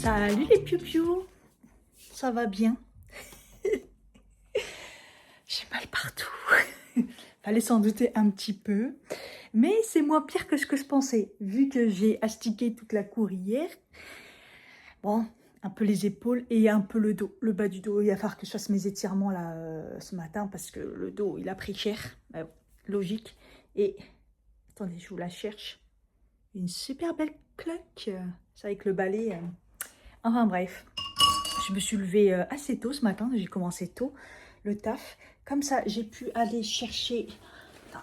Salut les piou-piou, ça va bien? J'ai mal partout. Fallait s'en douter un petit peu, mais c'est moins pire que ce que je pensais, vu que j'ai astiqué toute la cour hier. Bon, un peu les épaules et un peu le dos, le bas du dos. Il va falloir que je fasse mes étirements là ce matin parce que le dos il a pris cher, logique. Et attendez, je vous la cherche. Une super belle cloque, c'est avec le balai. Enfin bref, je me suis levée assez tôt ce matin, j'ai commencé tôt le taf. Comme ça, j'ai pu aller chercher...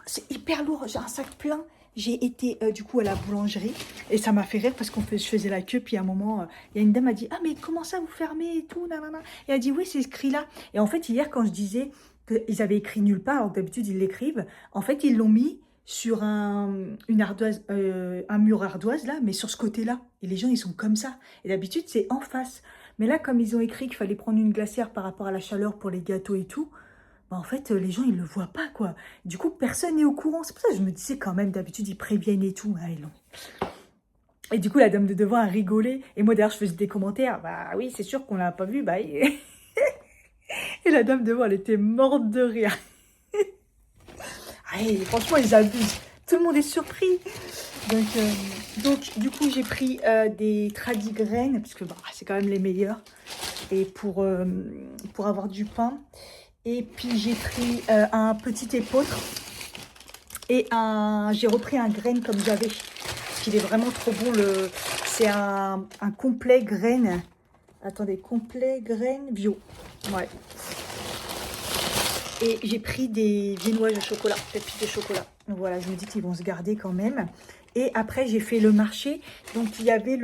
C'est hyper lourd, j'ai un sac plein. J'ai été du coup à la boulangerie et ça m'a fait rire parce je faisais la queue. Puis à un moment, il y a une dame qui m'a dit « Ah mais comment ça vous fermez et tout, nanana ?» Et elle a dit « Oui, c'est écrit là. » Et en fait, hier, quand je disais qu'ils avaient écrit nulle part, alors que d'habitude ils l'écrivent, en fait, ils l'ont mis sur une ardoise, un mur ardoise là, mais sur ce côté-là. Et les gens, ils sont comme ça. Et d'habitude, c'est en face. Mais là, comme ils ont écrit qu'il fallait prendre une glacière par rapport à la chaleur pour les gâteaux et tout, bah en fait, les gens, ils le voient pas, quoi. Du coup, personne n'est au courant. C'est pour ça que je me disais quand même, d'habitude, ils préviennent et tout. Ah, et du coup, la dame de devant a rigolé. Et moi, derrière, je faisais des commentaires. Bah oui, c'est sûr qu'on l'a pas vu. Bah, et la dame devant, elle était morte de rire. Ah, franchement, ils abusent. Tout le monde est surpris. Donc du coup, j'ai pris des tradigraines, parce que bah, c'est quand même les meilleurs. Et pour avoir du pain. Et puis, j'ai pris un petit épeautre. Et j'ai repris un graine comme j'avais. Parce qu'il est vraiment trop bon. C'est un complet graine. Attendez, complet graine bio. Ouais. Et j'ai pris des viennoises de chocolat, pépites de chocolat. Donc voilà, je me dis qu'ils vont se garder quand même. Et après, j'ai fait le marché. Donc, il y avait la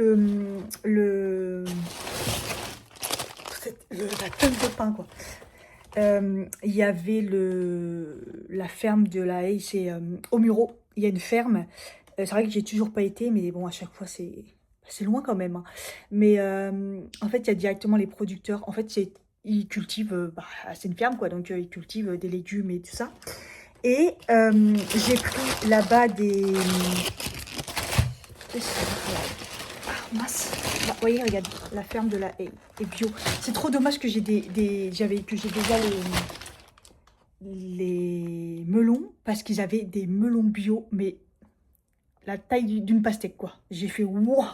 tonne de pain, quoi. Il y avait la ferme de la Haye, c'est au Muro. Il y a une ferme. C'est vrai que j'ai toujours pas été, mais bon, à chaque fois, c'est loin quand même. Hein. Mais en fait, il y a directement les producteurs. En fait, ils cultivent, c'est une ferme, quoi. Donc, ils cultivent des légumes et tout ça. Et j'ai pris là-bas des... Ah, mince. Bah, vous voyez, regarde, la ferme de la Haye est bio. C'est trop dommage que j'ai déjà les melons, parce qu'ils avaient des melons bio, mais la taille d'une pastèque, quoi. J'ai fait wow.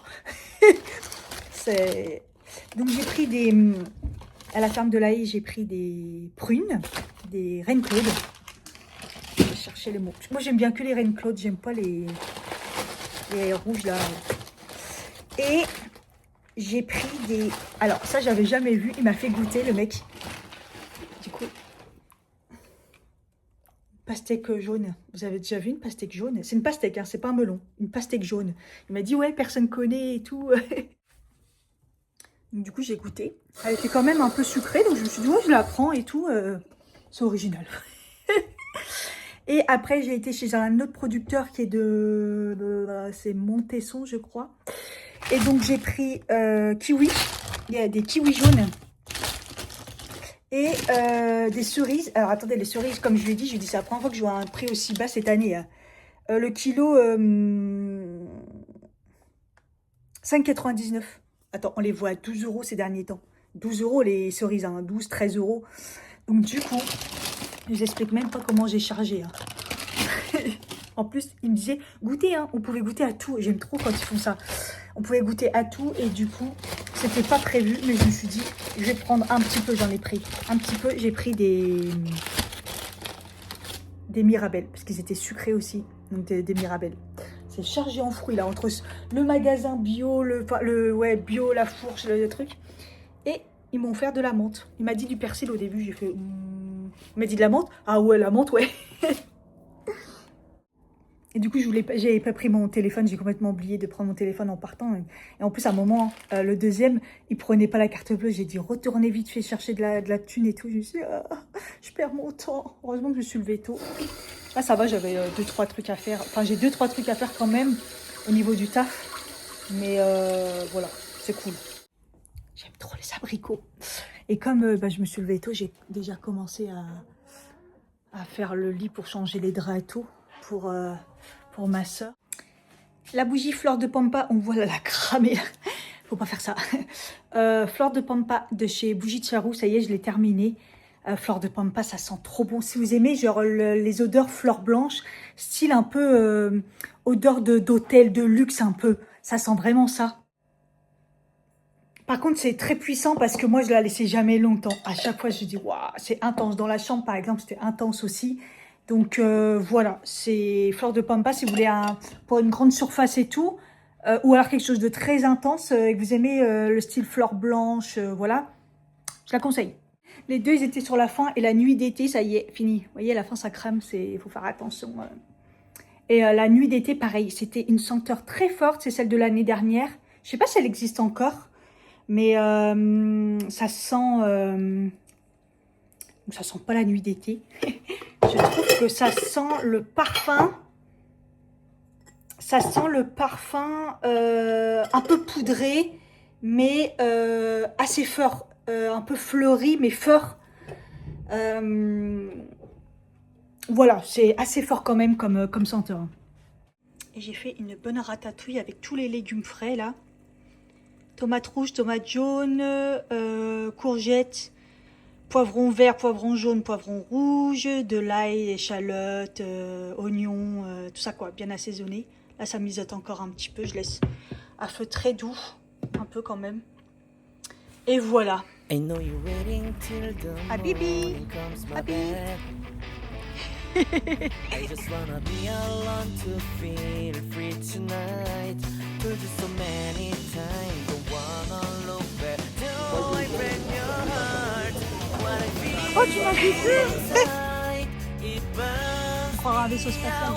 Donc j'ai pris à la ferme de la Haye, j'ai pris des prunes, des reines Claude. Je vais chercher les mots. Moi j'aime bien que les reines Claude, j'aime pas les rouges là. Et j'ai pris des... Alors ça j'avais jamais vu, il m'a fait goûter le mec. Du coup, pastèque jaune. Vous avez déjà vu une pastèque jaune? C'est une pastèque, hein, c'est pas un melon. Une pastèque jaune. Il m'a dit ouais, personne connaît et tout. Donc, du coup j'ai goûté. Elle était quand même un peu sucrée, donc je me suis dit ouais, je la prends et tout. C'est original. Et après j'ai été chez un autre producteur qui est c'est Montesson, je crois. Et donc j'ai pris kiwi. Il y a des kiwis jaunes. Et des cerises. Alors attendez, les cerises, comme je lui ai dit, c'est la première fois que je vois un prix aussi bas cette année. Hein. Le kilo, 5,99 €. Attends, on les voit à 12 € ces derniers temps. 12 € les cerises, hein, 12, 13 €. Donc du coup, je n'explique même pas comment j'ai chargé. Hein. En plus, il me disait, goûtez, hein, on pouvait goûter à tout. J'aime trop quand ils font ça. On pouvait goûter à tout et du coup, c'était pas prévu. Mais je me suis dit, je vais prendre un petit peu, j'en ai pris. Un petit peu, j'ai pris des Mirabelles. Parce qu'ils étaient sucrés aussi. Donc des Mirabelles. C'est chargé en fruits là, entre le magasin bio, ouais, bio, la fourche, le truc. Et ils m'ont offert de la menthe. Il m'a dit du persil au début, j'ai fait... Il m'a dit de la menthe? Ah ouais, la menthe, ouais. Et du coup, j'avais pas pris mon téléphone, j'ai complètement oublié de prendre mon téléphone en partant. Et en plus, à un moment, le deuxième, il prenait pas la carte bleue. J'ai dit, retournez vite fait chercher de la thune et tout. Je me suis dit, je perds mon temps. Heureusement que je me suis levée tôt. Là, ça va, j'avais 2-3 trucs à faire. Enfin, j'ai 2-3 trucs à faire quand même au niveau du taf. Mais voilà, c'est cool. J'aime trop les abricots. Et comme je me suis levée tôt, j'ai déjà commencé à faire le lit pour changer les draps et tout. Pour ma soeur. La bougie fleur de pampa, on voit la cramer. faut pas faire ça. Fleur de Pampa de chez Bougie de Charroux, ça y est, je l'ai terminé. Fleur de Pampa, ça sent trop bon. Si vous aimez genre les odeurs fleurs blanches, style un peu odeur d'hôtel, de luxe un peu. Ça sent vraiment ça. Par contre, c'est très puissant parce que moi, je la laissais jamais longtemps. À chaque fois, je dis, waouh, c'est intense. Dans la chambre, par exemple, c'était intense aussi. Donc, voilà, c'est Fleur de Pampa si vous voulez pour une grande surface et tout. Ou alors quelque chose de très intense et que vous aimez le style fleur blanche, voilà. Je la conseille. Les deux, ils étaient sur la fin et la nuit d'été, ça y est, fini. Vous voyez, à la fin, ça crame, il faut faire attention. Et la nuit d'été, pareil, c'était une senteur très forte, c'est celle de l'année dernière. Je sais pas si elle existe encore, mais ça sent... ça sent pas la nuit d'été. Je trouve que ça sent le parfum. Ça sent le parfum un peu poudré, mais assez fort. Un peu fleuri, mais fort. Voilà, c'est assez fort quand même comme senteur. Et j'ai fait une bonne ratatouille avec tous les légumes frais là. Tomates rouges, tomates jaunes, courgettes, poivron vert, poivron jaune, poivron rouge, de l'ail, échalotes, oignons, tout ça quoi, bien assaisonné. Là, ça mijote encore un petit peu, je laisse à feu très doux, un peu quand même. Et voilà. Habibi, Habibi. I just wanna be alone to feel free tonight. Told you so many times, don't wanna look back. Do I break your heart? What I feel. Oh, tu m'as dit on croira un vaisseau spatial.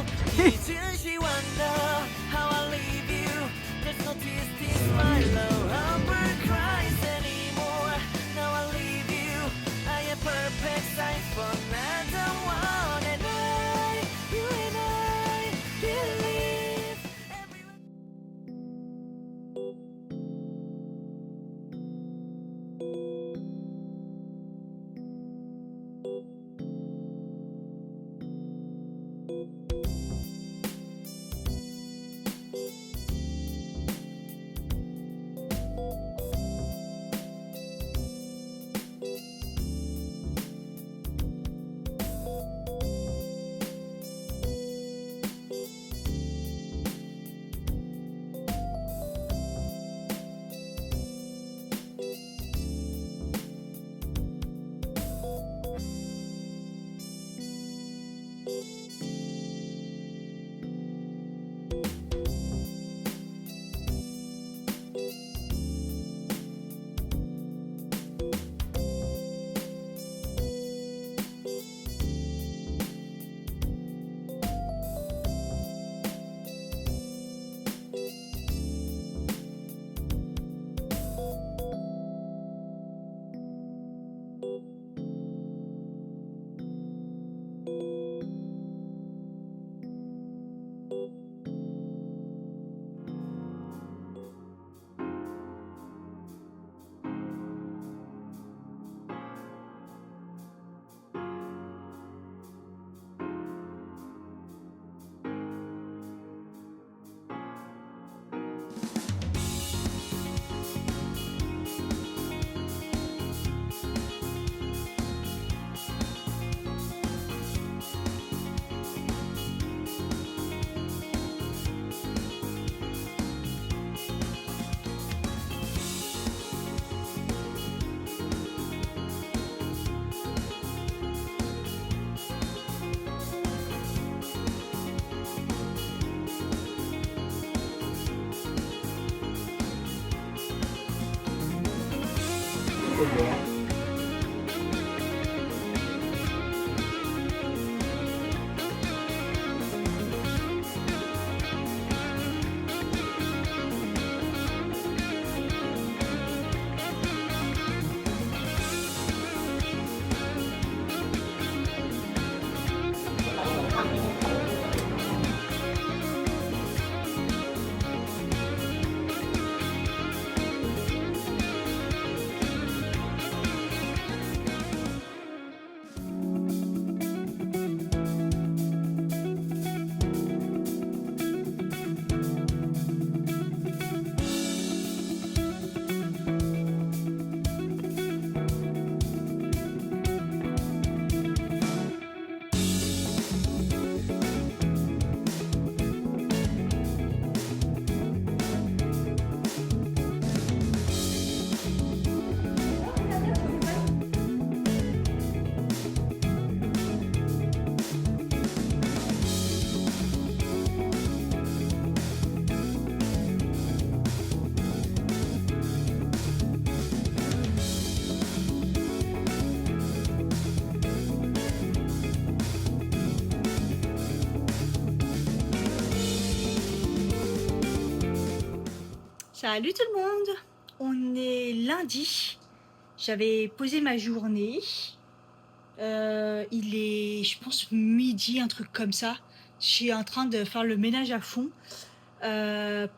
Salut tout le monde. On est lundi. J'avais posé ma journée. Il est, je pense, midi, un truc comme ça. Je suis en train de faire le ménage à fond. C'est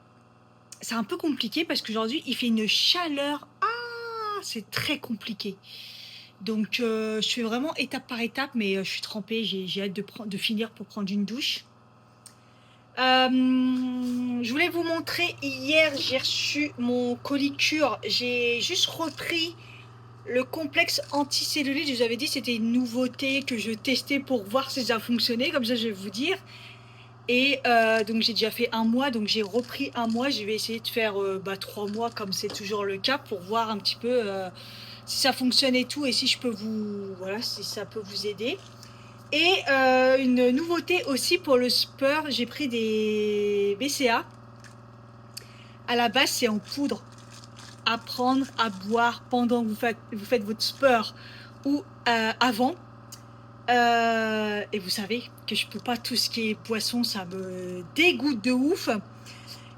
un peu compliqué parce qu'aujourd'hui, il fait une chaleur. Ah, c'est très compliqué. Donc, je fais vraiment étape par étape, mais je suis trempée. J'ai hâte de finir pour prendre une douche. Je voulais vous montrer, hier j'ai reçu mon colis cure, j'ai juste repris le complexe anticellulite. Je vous avais dit c'était une nouveauté que je testais pour voir si ça fonctionnait, comme ça je vais vous dire. Et donc j'ai déjà fait un mois, donc j'ai repris un mois, je vais essayer de faire 3 mois comme c'est toujours le cas pour voir un petit peu si ça fonctionne et tout, et si je peux voilà, si ça peut vous aider. Et une nouveauté aussi pour le sport, j'ai pris des BCA. À la base, c'est en poudre à prendre, à boire pendant que vous faites votre sport ou avant. Et vous savez que je peux pas tout ce qui est boisson, ça me dégoûte de ouf.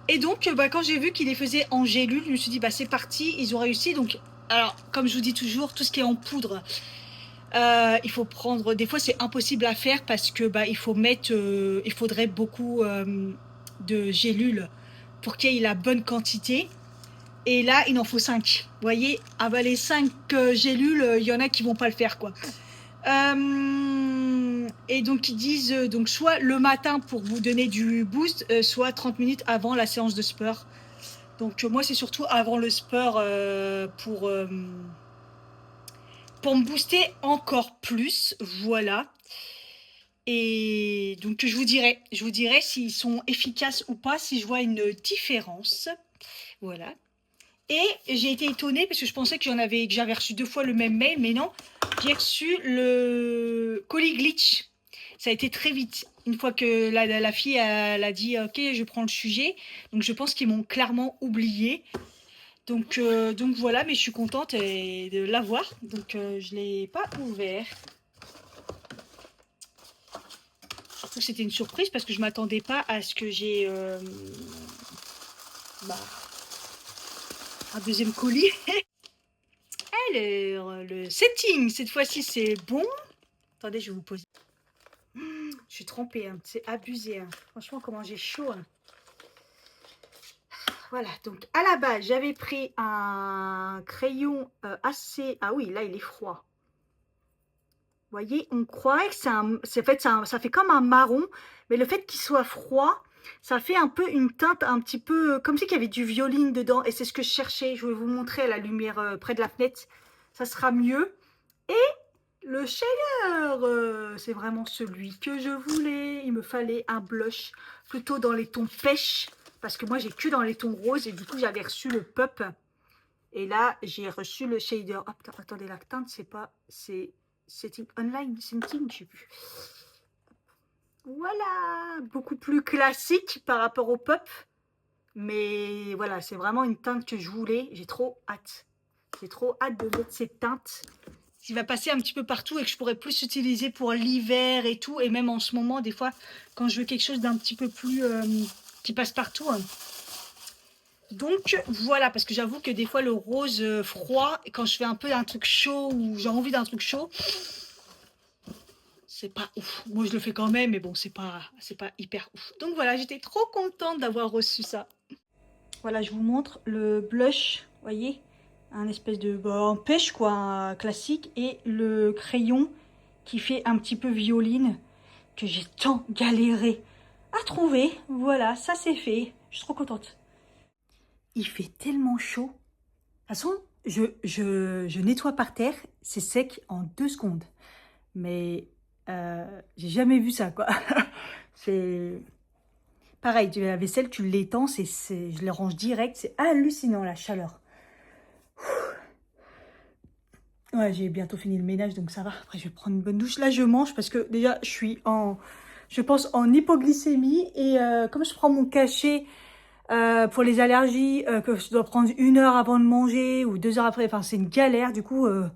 Et donc, quand j'ai vu qu'ils les faisaient en gélule, je me suis dit, c'est parti, ils ont réussi. Donc, alors, comme je vous dis toujours, tout ce qui est en poudre, il faut prendre, des fois c'est impossible à faire parce que il faut mettre, il faudrait beaucoup de gélules pour qu'il y ait la bonne quantité, et là il en faut 5. Vous voyez, avaler 5 gélules, il y en a qui vont pas le faire quoi. Et donc ils disent donc soit le matin pour vous donner du boost, soit 30 minutes avant la séance de sport. Donc moi c'est surtout avant le sport pour me booster encore plus, voilà. Et donc je vous dirai s'ils sont efficaces ou pas, si je vois une différence, voilà. Et j'ai été étonnée parce que je pensais que j'avais reçu 2 fois le même mail, mais non, j'ai reçu le colis glitch. Ça a été très vite. Une fois que la fille elle a dit ok, je prends le sujet, donc je pense qu'ils m'ont clairement oublié. Donc voilà, mais je suis contente de l'avoir. Donc je ne l'ai pas ouvert. Surtout c'était une surprise parce que je ne m'attendais pas à ce que j'ai un deuxième colis. Alors, le setting, cette fois-ci c'est bon. Attendez, je vais vous poser. Je suis trempée, hein. C'est abusé. Hein. Franchement, comment j'ai chaud. Hein. Voilà, donc à la base, j'avais pris un crayon assez... Ah oui, là, il est froid. Vous voyez, on croirait que ça fait comme un marron, mais le fait qu'il soit froid, ça fait un peu une teinte un petit peu... Comme si il y avait du violine dedans, et c'est ce que je cherchais. Je vais vous montrer à la lumière près de la fenêtre. Ça sera mieux. Et le shader, c'est vraiment celui que je voulais. Il me fallait un blush plutôt dans les tons pêche. Parce que moi, j'ai que dans les tons roses. Et du coup, j'avais reçu le pup. Et là, j'ai reçu le shader. Oh, putain, attendez, la teinte, c'est pas... C'est setting online, setting, je sais plus. Voilà, beaucoup plus classique par rapport au pup. Mais voilà, c'est vraiment une teinte que je voulais. J'ai trop hâte. J'ai trop hâte de mettre cette teinte. Il va passer un petit peu partout et que je pourrais plus utiliser pour l'hiver et tout. Et même en ce moment, des fois, quand je veux quelque chose d'un petit peu plus... qui passe partout. Hein. Donc, voilà, parce que j'avoue que des fois, le rose froid, quand je fais un peu un truc chaud ou j'ai envie d'un truc chaud, c'est pas ouf. Moi, je le fais quand même, mais bon, c'est pas hyper ouf. Donc voilà, j'étais trop contente d'avoir reçu ça. Voilà, je vous montre le blush, vous voyez, un espèce de pêche quoi, classique, et le crayon qui fait un petit peu violine que j'ai tant galéré à trouver. Voilà, ça c'est fait. Je suis trop contente. Il fait tellement chaud. De toute façon, je nettoie par terre, c'est sec en 2 secondes. Mais j'ai jamais vu ça quoi. C'est pareil, la vaisselle, tu l'étends, je les range direct, c'est hallucinant la chaleur. Ouais, j'ai bientôt fini le ménage, donc ça va. Après, je vais prendre une bonne douche. Là, je mange parce que déjà, je suis je pense, en hypoglycémie. Et comme je prends mon cachet pour les allergies, que je dois prendre 1 heure avant de manger ou 2 heures après, enfin, c'est une galère. Du coup, je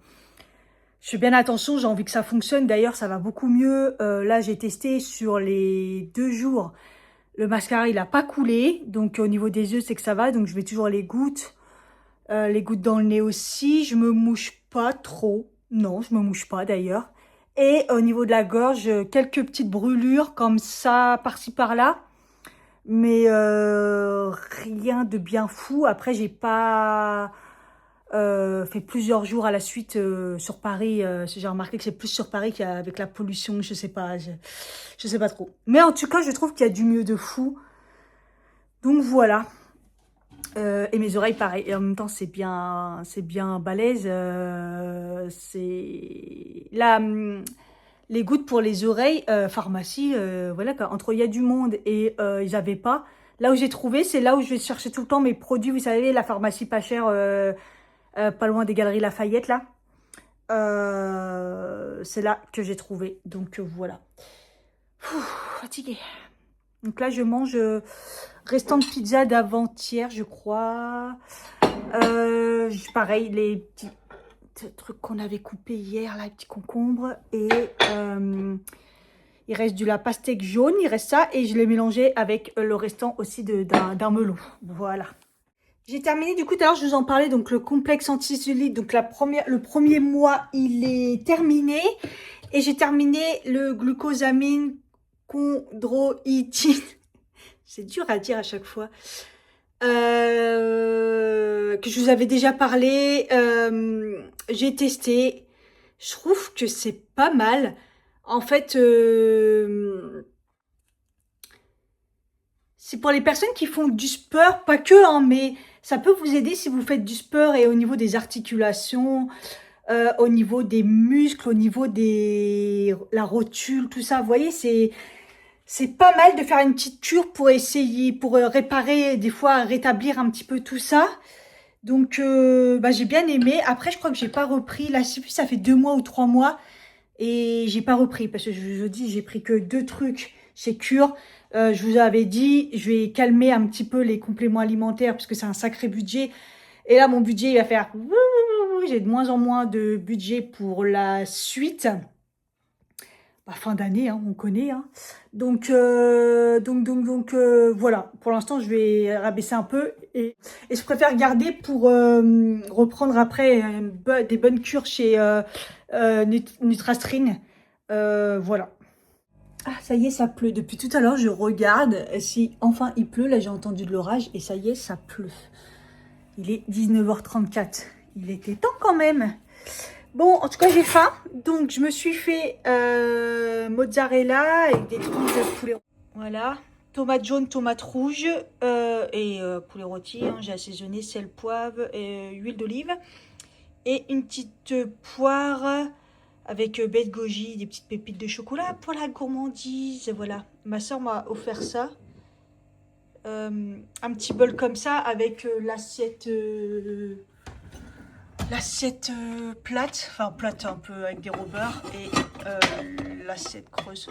fais bien attention, j'ai envie que ça fonctionne. D'ailleurs, ça va beaucoup mieux. Là, j'ai testé sur les 2 jours. Le mascara, il a pas coulé. Donc, au niveau des yeux, c'est que ça va. Donc, je mets toujours les gouttes. Les gouttes dans le nez aussi. Je me mouche pas trop. Non, je me mouche pas d'ailleurs. Et au niveau de la gorge, quelques petites brûlures comme ça, par-ci par-là. Mais rien de bien fou. Après, j'ai pas fait plusieurs jours à la suite sur Paris. J'ai remarqué que c'est plus sur Paris qu'avec la pollution. Je sais pas. Je sais pas trop. Mais en tout cas, je trouve qu'il y a du mieux de fou. Donc voilà. Et mes oreilles, pareil. Et en même temps, c'est bien balèze. C'est là, les gouttes pour les oreilles, pharmacie, voilà quoi. Entre il y a du monde et ils avaient pas. Là où j'ai trouvé, c'est là où je vais chercher tout le temps mes produits. Vous savez, la pharmacie pas chère, pas loin des Galeries Lafayette là. C'est là que j'ai trouvé. Donc voilà. Fatiguée. Donc là, je mange restant de pizza d'avant-hier, je crois. Pareil, les petits trucs qu'on avait coupés hier, là, les petits concombres. Et il reste de la pastèque jaune, il reste ça. Et je l'ai mélangé avec le restant aussi d'un melon. Voilà. J'ai terminé, du coup, tout à l'heure, je vous en parlais. Donc, le complexe anti-cellulite. Donc, le premier mois, il est terminé. Et j'ai terminé le glucosamine chondroïtine. C'est dur à dire à chaque fois. Que je vous avais déjà parlé. J'ai testé. Je trouve que c'est pas mal. En fait, c'est pour les personnes qui font du sport, pas que, hein, mais ça peut vous aider si vous faites du sport et au niveau des articulations, au niveau des muscles, au niveau la rotule, tout ça. Vous voyez, c'est pas mal de faire une petite cure pour essayer, pour réparer, des fois rétablir un petit peu tout ça. Donc, j'ai bien aimé. Après, je crois que j'ai pas repris. Là, je sais plus, ça fait 2 mois ou 3 mois. Et j'ai pas repris parce que je vous dis, j'ai pris que 2 trucs chez Cure. Je vous avais dit, je vais calmer un petit peu les compléments alimentaires parce que c'est un sacré budget. Et là, mon budget, il va faire... J'ai de moins en moins de budget pour la suite. Fin d'année, hein, on connaît. Hein. Donc, voilà. Pour l'instant, je vais rabaisser un peu. Et je préfère garder pour reprendre après des bonnes cures chez Nutrastrine. Voilà. Ah, ça y est, ça pleut. Depuis tout à l'heure, je regarde si enfin il pleut. Là, j'ai entendu de l'orage et ça y est, ça pleut. Il est 19h34. Il était temps quand même. Bon, en tout cas, j'ai faim. Donc, je me suis fait mozzarella avec des tranches de poulet. Voilà. Tomate jaune, tomate rouge et poulet rôti. Hein, j'ai assaisonné sel, poivre et huile d'olive. Et une petite poire avec baie de goji, des petites pépites de chocolat pour la gourmandise. Voilà. Ma soeur m'a offert ça. Un petit bol comme ça avec l'assiette... L'assiette plate, enfin plate un peu avec des robeurs et l'assiette creuse.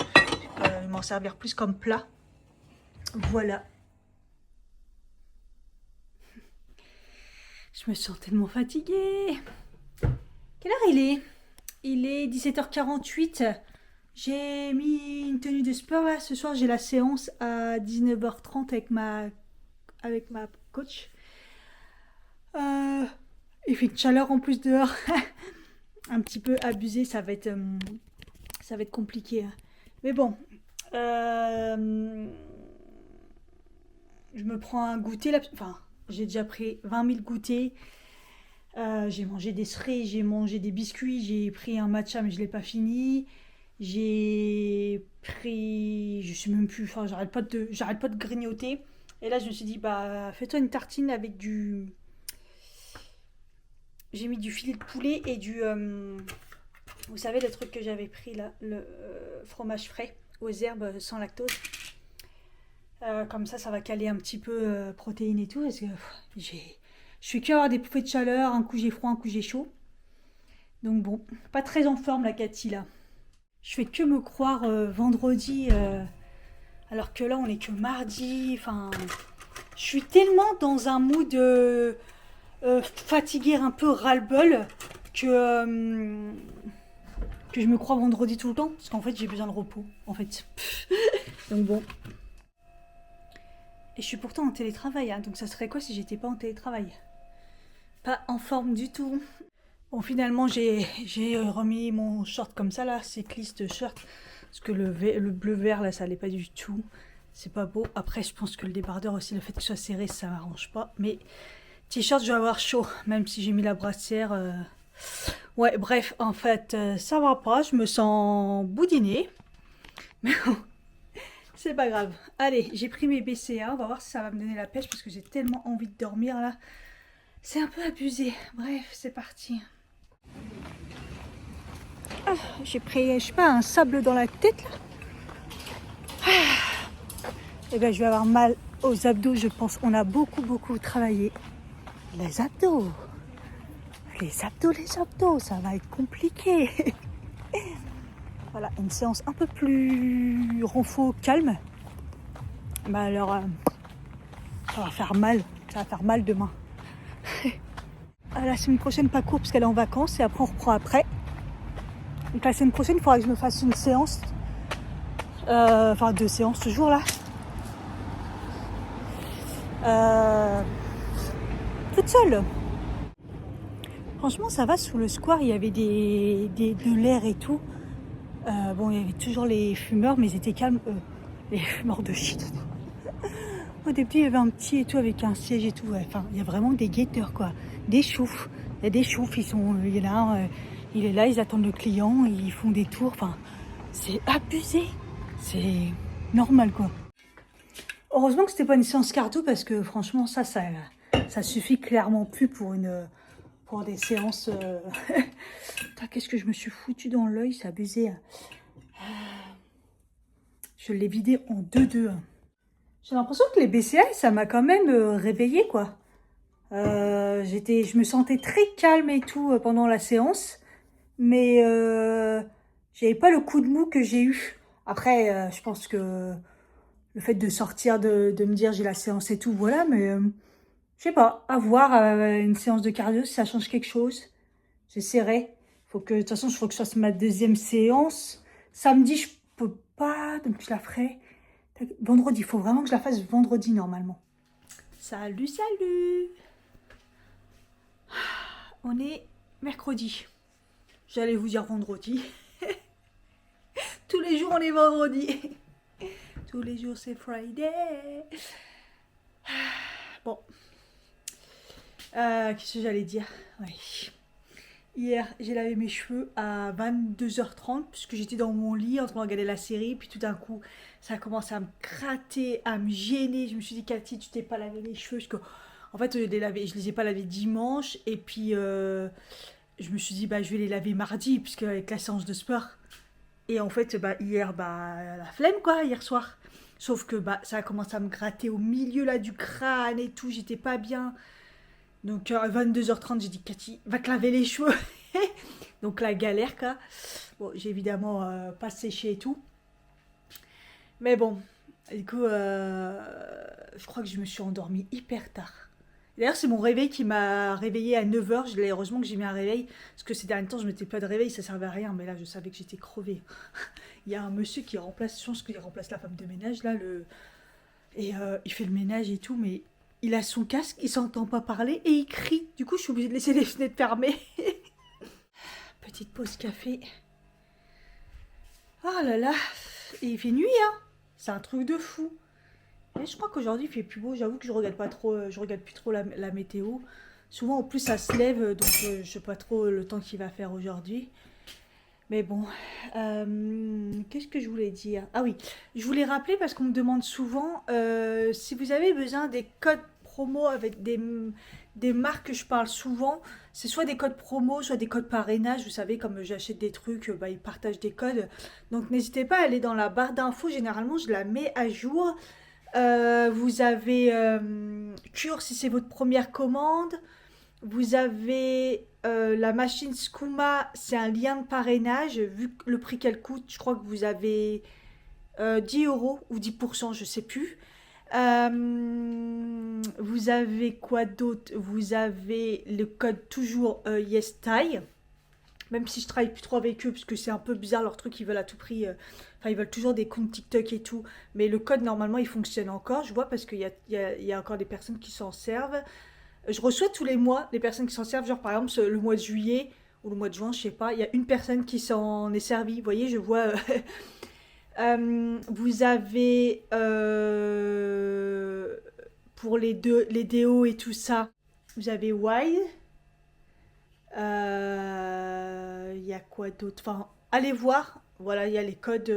Je vais m'en servir plus comme plat. Voilà. Je me sens tellement fatiguée. Quelle heure il est? Il est 17h48. J'ai mis une tenue de sport là. Ce soir, j'ai la séance à 19h30 avec ma coach. Il fait une chaleur en plus dehors. Un petit peu abusé, ça va être compliqué. Mais bon, je me prends un goûter. Enfin, j'ai déjà pris 20 000 goûters. J'ai mangé des cerises, j'ai mangé des biscuits, j'ai pris un matcha mais je l'ai pas fini. J'ai pris, je sais même plus, enfin j'arrête pas de grignoter. Et là je me suis dit fais-toi une tartine avec j'ai mis du filet de poulet et vous savez le truc que j'avais pris là, le fromage frais aux herbes sans lactose. Comme ça va caler un petit peu protéines et tout. Parce que je suis qu'à avoir des bouffées de chaleur, un coup j'ai froid, un coup j'ai chaud. Donc bon, pas très en forme la Cathy là. Je fais que me croire vendredi, alors que là on est que mardi. Enfin, je suis tellement dans un mood fatigué, un peu ras-le-bol que je me crois vendredi tout le temps. Parce qu'en fait j'ai besoin de repos. En fait. Donc bon. Et je suis pourtant en télétravail, hein, donc ça serait quoi si j'étais pas en télétravail? Pas en forme du tout. Bon, finalement, j'ai remis mon short comme ça, là, cycliste short. Parce que le bleu-vert, là, ça allait pas du tout. C'est pas beau. Après, je pense que le débardeur aussi, le fait que ce soit serré, ça m'arrange pas. Mais t-shirt, je vais avoir chaud, même si j'ai mis la brassière. Ouais, bref, en fait, ça va pas. Je me sens boudinée. Mais bon, c'est pas grave. Allez, j'ai pris mes BCA. On va voir si ça va me donner la pêche parce que j'ai tellement envie de dormir là. C'est un peu abusé. Bref, c'est parti. Ah, j'ai pris, je sais pas, un sable dans la tête là. Et ben, je vais avoir mal aux abdos, je pense. On a beaucoup travaillé. Les abdos. Les abdos, ça va être compliqué. Voilà, une séance un peu plus renfort, calme. Bah alors, ça va faire mal. Ça va faire mal demain. La semaine prochaine, pas court parce qu'elle est en vacances et après, on reprend après. Donc la semaine prochaine, il faudra que je me fasse une séance. Enfin, 2 séances ce jour-là. Toute seule. Franchement, ça va. Sous le square, il y avait de l'air et tout. Bon, il y avait toujours les fumeurs, mais ils étaient calmes, eux. Les fumeurs de shit. Au début, il y avait un petit et tout avec un siège et tout. Ouais. Enfin, il y a vraiment des guetteurs, quoi. Des choufs. Il y a des choufs, il est là, ils attendent le client, ils font des tours. Enfin, c'est abusé. C'est normal, quoi. Heureusement que c'était pas une séance cardio parce que franchement, ça suffit clairement plus pour des séances. Qu'est-ce que je me suis foutu dans l'œil, c'est abusé. Je l'ai vidé en 2-2. J'ai l'impression que les BCA, ça m'a quand même réveillée, quoi. Je me sentais très calme et tout pendant la séance, mais j'avais pas le coup de mou que j'ai eu. Après, je pense que le fait de sortir, de me dire j'ai la séance et tout, voilà, mais je sais pas, à voir une séance de cardio si ça change quelque chose. J'essaierai. De toute façon, il faut que je fasse ma 2e séance. Samedi, je peux pas, donc je la ferai. Vendredi, il faut vraiment que je la fasse vendredi normalement. Salut, salut! On est mercredi. J'allais vous dire vendredi. Tous les jours, on est vendredi. Tous les jours, c'est Friday. Bon. Qu'est-ce que j'allais dire? Oui. Hier, j'ai lavé mes cheveux à 22h30 puisque j'étais dans mon lit en train de regarder la série. Puis tout d'un coup, ça a commencé à me gratter, à me gêner. Je me suis dit, Cathy, tu t'es pas lavé les cheveux. Parce que, en fait, je les ai pas lavés dimanche. Et puis, je me suis dit, bah, je vais les laver mardi puisque avec la séance de sport. Et en fait, bah, hier, bah, la flemme, quoi, hier soir. Sauf que bah, ça a commencé à me gratter au milieu là, du crâne et tout. J'étais pas bien. Donc à 22h30, j'ai dit Cathy, va te laver les cheveux. Donc la galère, quoi. Bon, j'ai évidemment pas séché et tout. Mais bon, du coup, je crois que je me suis endormie hyper tard. D'ailleurs, c'est mon réveil qui m'a réveillée à 9h. Heureusement que j'ai mis un réveil. Parce que ces derniers temps, je ne mettais pas de réveil, ça servait à rien. Mais là, je savais que j'étais crevée. Il y a un monsieur qui remplace, je pense qu'il remplace la femme de ménage, là. Et il fait le ménage et tout, mais il a son casque, il s'entend pas parler et il crie. Du coup, je suis obligée de laisser les fenêtres fermées. Petite pause café. Oh là là, et il fait nuit, hein. C'est un truc de fou. Et je crois qu'aujourd'hui, il fait plus beau. J'avoue que je regarde plus trop la météo. Souvent, en plus, ça se lève, donc je sais pas trop le temps qu'il va faire aujourd'hui. Mais bon, qu'est-ce que je voulais dire? Ah oui, je voulais rappeler parce qu'on me demande souvent si vous avez besoin des codes promo avec des marques que je parle souvent. C'est soit des codes promo, soit des codes parrainage. Vous savez, comme j'achète des trucs, bah, ils partagent des codes. Donc n'hésitez pas à aller dans la barre d'infos. Généralement, je la mets à jour. Vous avez Cure si c'est votre première commande. Vous avez la machine Skooma, c'est un lien de parrainage. Vu le prix qu'elle coûte, je crois que vous avez 10 € ou 10%, je sais plus. Vous avez quoi d'autre? Vous avez le code toujours YesTie même si je travaille plus trop avec eux, parce que c'est un peu bizarre leur truc, ils veulent à tout prix, enfin ils veulent toujours des comptes TikTok et tout, mais le code normalement il fonctionne encore, je vois, parce qu'il y a encore des personnes qui s'en servent. Je reçois tous les mois des personnes qui s'en servent, genre par exemple le mois de juillet ou le mois de juin, je sais pas, il y a une personne qui s'en est servie, vous voyez, je vois, vous avez pour les déos et tout ça, vous avez Wild. Il y a quoi d'autre? Enfin, allez voir. Voilà, il y a les codes.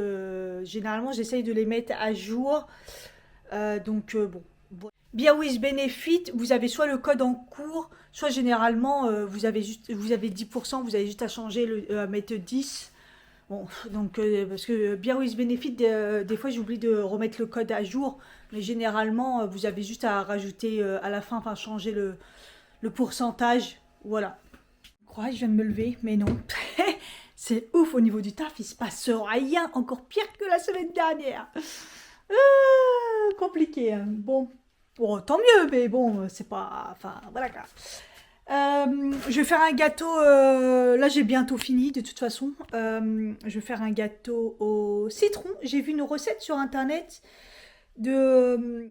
Généralement, j'essaye de les mettre à jour. Bon. Bien with Benefit, vous avez soit le code en cours, soit généralement vous avez 10%, vous avez juste à changer à mettre 10. Bon, donc parce que Beer with Benefit, des fois j'oublie de remettre le code à jour, mais généralement vous avez juste à rajouter à la fin, enfin changer le pourcentage. Voilà. Je crois que je viens de me lever, mais non. C'est ouf au niveau du taf, il se passe rien, encore pire que la semaine dernière. Compliqué, hein. Bon, tant mieux, mais bon, c'est pas. Enfin, voilà quoi. Je vais faire un gâteau. Là, j'ai bientôt fini de toute façon. Je vais faire un gâteau au citron. J'ai vu une recette sur internet de.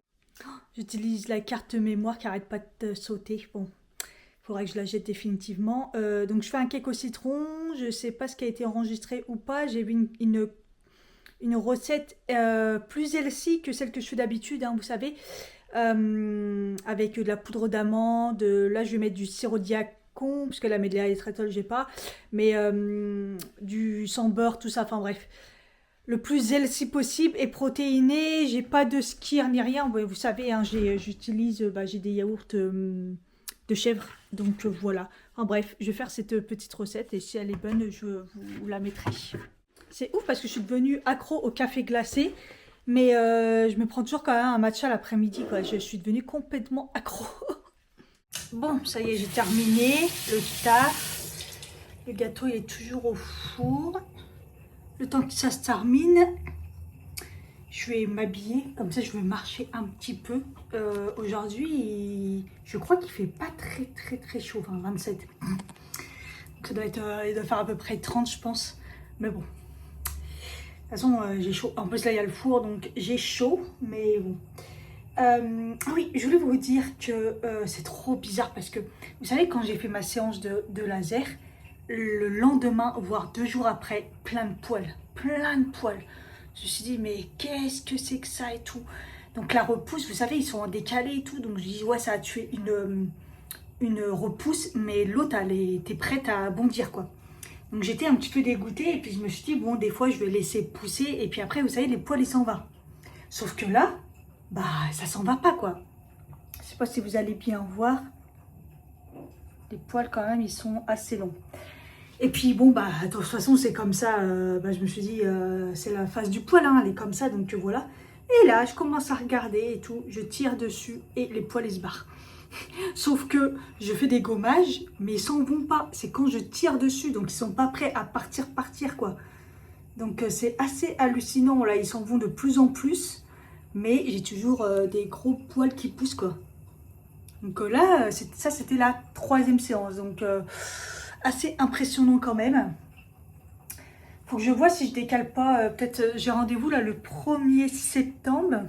J'utilise la carte mémoire qui arrête pas de sauter. Bon, il faudrait que je la jette définitivement. Donc, je fais un cake au citron. Je sais pas ce qui a été enregistré ou pas. J'ai vu une recette plus healthy que celle que je fais d'habitude, hein, vous savez. Avec de la poudre d'amande. Là, je vais mettre du sirop de yacon, parce que la médéa et trétol, j'ai pas. Mais du sans beurre, tout ça. Enfin bref, le plus healthy possible et protéiné. J'ai pas de skyr ni rien. Vous savez, hein, j'utilise, j'ai des yaourts de chèvre. Donc voilà. Enfin bref, je vais faire cette petite recette et si elle est bonne, je vous la mettrai. C'est ouf parce que je suis devenue accro au café glacé. Mais je me prends toujours quand même un matcha l'après-midi, quoi. Je suis devenue complètement accro. Bon, ça y est, j'ai terminé le taf. Le gâteau, il est toujours au four. Le temps que ça se termine, je vais m'habiller. Comme ça, je vais marcher un petit peu. Aujourd'hui, je crois qu'il fait pas très chaud. Enfin, 27. Donc, ça doit être, il doit faire à peu près 30, je pense. Mais bon. De toute façon, j'ai chaud. En plus, là, il y a le four, donc j'ai chaud. Mais bon. Oui, je voulais vous dire que c'est trop bizarre parce que, vous savez, quand j'ai fait ma séance de laser, le lendemain, voire 2 jours après, plein de poils. Plein de poils. Je me suis dit, mais qu'est-ce que c'est que ça et tout. Donc la repousse, vous savez, ils sont en décalé et tout. Donc je dis, ouais, ça a tué une repousse, mais l'autre, elle était prête à bondir, quoi. Donc j'étais un petit peu dégoûtée et puis je me suis dit, bon, des fois, je vais laisser pousser et puis après, vous savez, les poils, ils s'en vont. Sauf que là, bah, ça s'en va pas, quoi. Je sais pas si vous allez bien voir. Les poils, quand même, ils sont assez longs. Et puis, bon, bah, de toute façon, c'est comme ça. Je me suis dit, c'est la face du poil, hein, elle est comme ça, donc voilà. Et là, je commence à regarder et tout. Je tire dessus et les poils, ils se barrent. Sauf que je fais des gommages, mais ils s'en vont pas. C'est quand je tire dessus, donc ils sont pas prêts à partir, quoi. Donc, c'est assez hallucinant, là. Ils s'en vont de plus en plus. Mais j'ai toujours des gros poils qui poussent, quoi. Donc là, ça, c'était la 3e séance. Donc, assez impressionnant quand même. Faut que je vois si je décale pas. Peut-être, j'ai rendez-vous là le 1er septembre.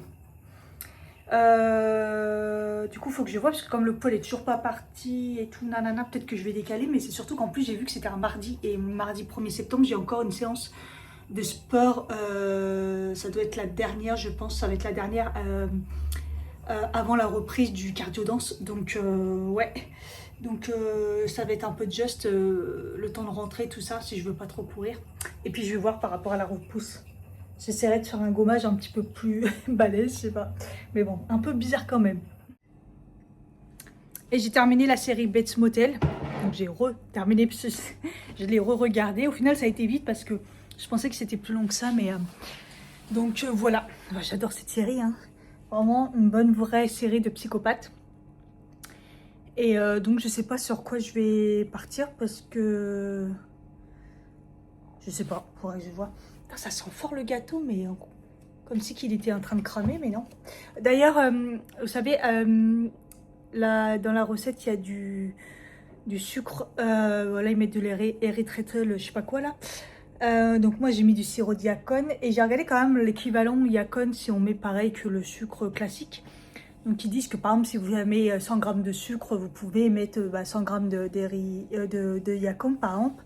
Du coup, faut que je vois, parce que comme le poil est toujours pas parti et tout, nanana, peut-être que je vais décaler. Mais c'est surtout qu'en plus, j'ai vu que c'était un mardi. Et mardi 1er septembre, j'ai encore une séance de sport. Ça doit être la dernière, je pense. Ça va être la dernière avant la reprise du cardio-danse. Donc, ouais. Donc, ça va être un peu juste le temps de rentrer, tout ça, si je veux pas trop courir. Et puis, je vais voir par rapport à la repousse. J'essaierai de faire un gommage un petit peu plus balèze, je sais pas. Mais bon, un peu bizarre quand même. Et j'ai terminé la série Bates Motel. Donc, j'ai terminé, je l'ai re-regardé. Au final, ça a été vite parce que je pensais que c'était plus long que ça, mais... Donc, voilà. J'adore cette série, hein. Vraiment une bonne vraie série de psychopathes. Et donc je sais pas sur quoi je vais partir parce que je sais pas, faudrait que je vois. Putain, ça sent fort le gâteau, mais comme si qu'il était en train de cramer, mais non. D'ailleurs, vous savez, là, dans la recette, il y a du sucre. Voilà, ils mettent de l'érythritol, je sais pas quoi là. Donc moi j'ai mis du sirop de Yacon et j'ai regardé quand même l'équivalent Yacon si on met pareil que le sucre classique. Donc ils disent que par exemple si vous avez 100 g de sucre, vous pouvez mettre 100 g de Yacon par exemple.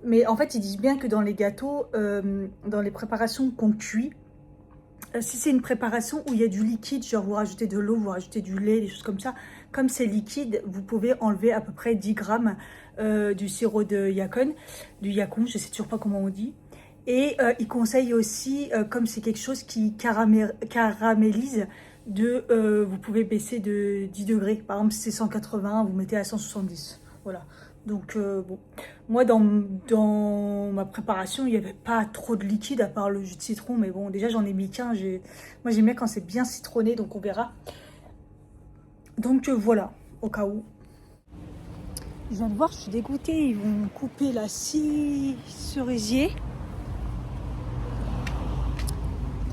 Mais en fait ils disent bien que dans les gâteaux, dans les préparations qu'on cuit, si c'est une préparation où il y a du liquide, genre vous rajoutez de l'eau, vous rajoutez du lait, des choses comme ça, comme c'est liquide, vous pouvez enlever à peu près 10 grammes du sirop de Yacon, je sais toujours pas comment on dit. Et il conseille aussi, comme c'est quelque chose qui caramélise, vous pouvez baisser de 10 degrés. Par exemple, si c'est 180, vous mettez à 170. Voilà. Donc, bon, moi, dans ma préparation, il n'y avait pas trop de liquide à part le jus de citron. Mais bon, déjà, j'en ai mis qu'un. Moi, j'aime bien quand c'est bien citronné, donc on verra. Donc, voilà, au cas où. Je viens de voir, je suis dégoûtée. Ils vont couper la scie cerisier.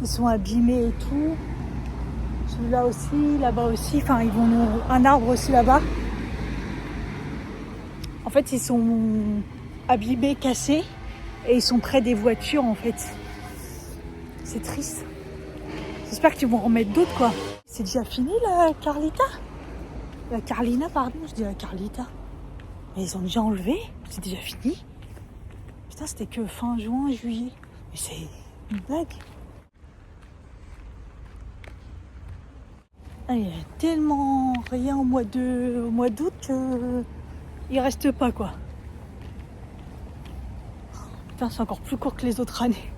Ils sont abîmés et tout. Celui-là aussi, là-bas aussi. Enfin, ils vont un arbre aussi là-bas. En fait, ils sont abîmés, cassés. Et ils sont près des voitures, en fait. C'est triste. J'espère qu'ils vont en remettre d'autres, quoi. C'est déjà fini, la Carlita? La Carlina, pardon, je dis la Carlita. Mais ils ont déjà enlevé? C'est déjà fini? Putain, c'était que fin juin, juillet. Mais c'est une blague. Ah, il y a tellement rien au mois d'août que il reste pas, quoi. Putain, c'est encore plus court que les autres années.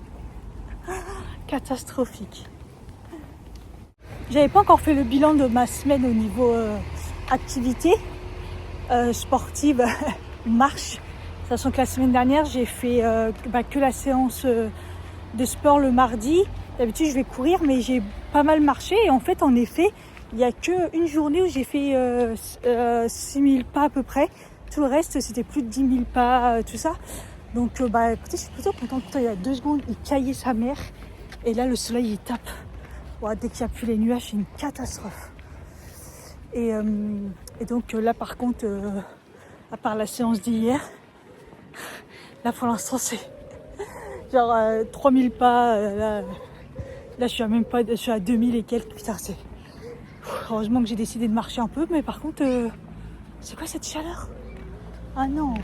Catastrophique. J'avais pas encore fait le bilan de ma semaine au niveau activité sportive, marche. Sachant que la semaine dernière, j'ai fait que la séance de sport le mardi. D'habitude, je vais courir, mais j'ai pas mal marché. Et en fait, en effet, il n'y a qu'une journée où j'ai fait 6000 pas à peu près. Tout le reste, c'était plus de 10 000 pas, tout ça. Donc, écoutez, je suis plutôt contente. Il y a 2 secondes, il caillait sa mère. Et là, le soleil, il tape. Ouais, dès qu'il n'y a plus les nuages, c'est une catastrophe. Et donc, là, par contre, à part la séance d'hier, là, pour l'instant, c'est genre 3000 pas. Là, je suis à même pas, je suis à 2000 et quelques. Putain, c'est... Heureusement que j'ai décidé de marcher un peu, mais par contre, c'est quoi cette chaleur? Ah non.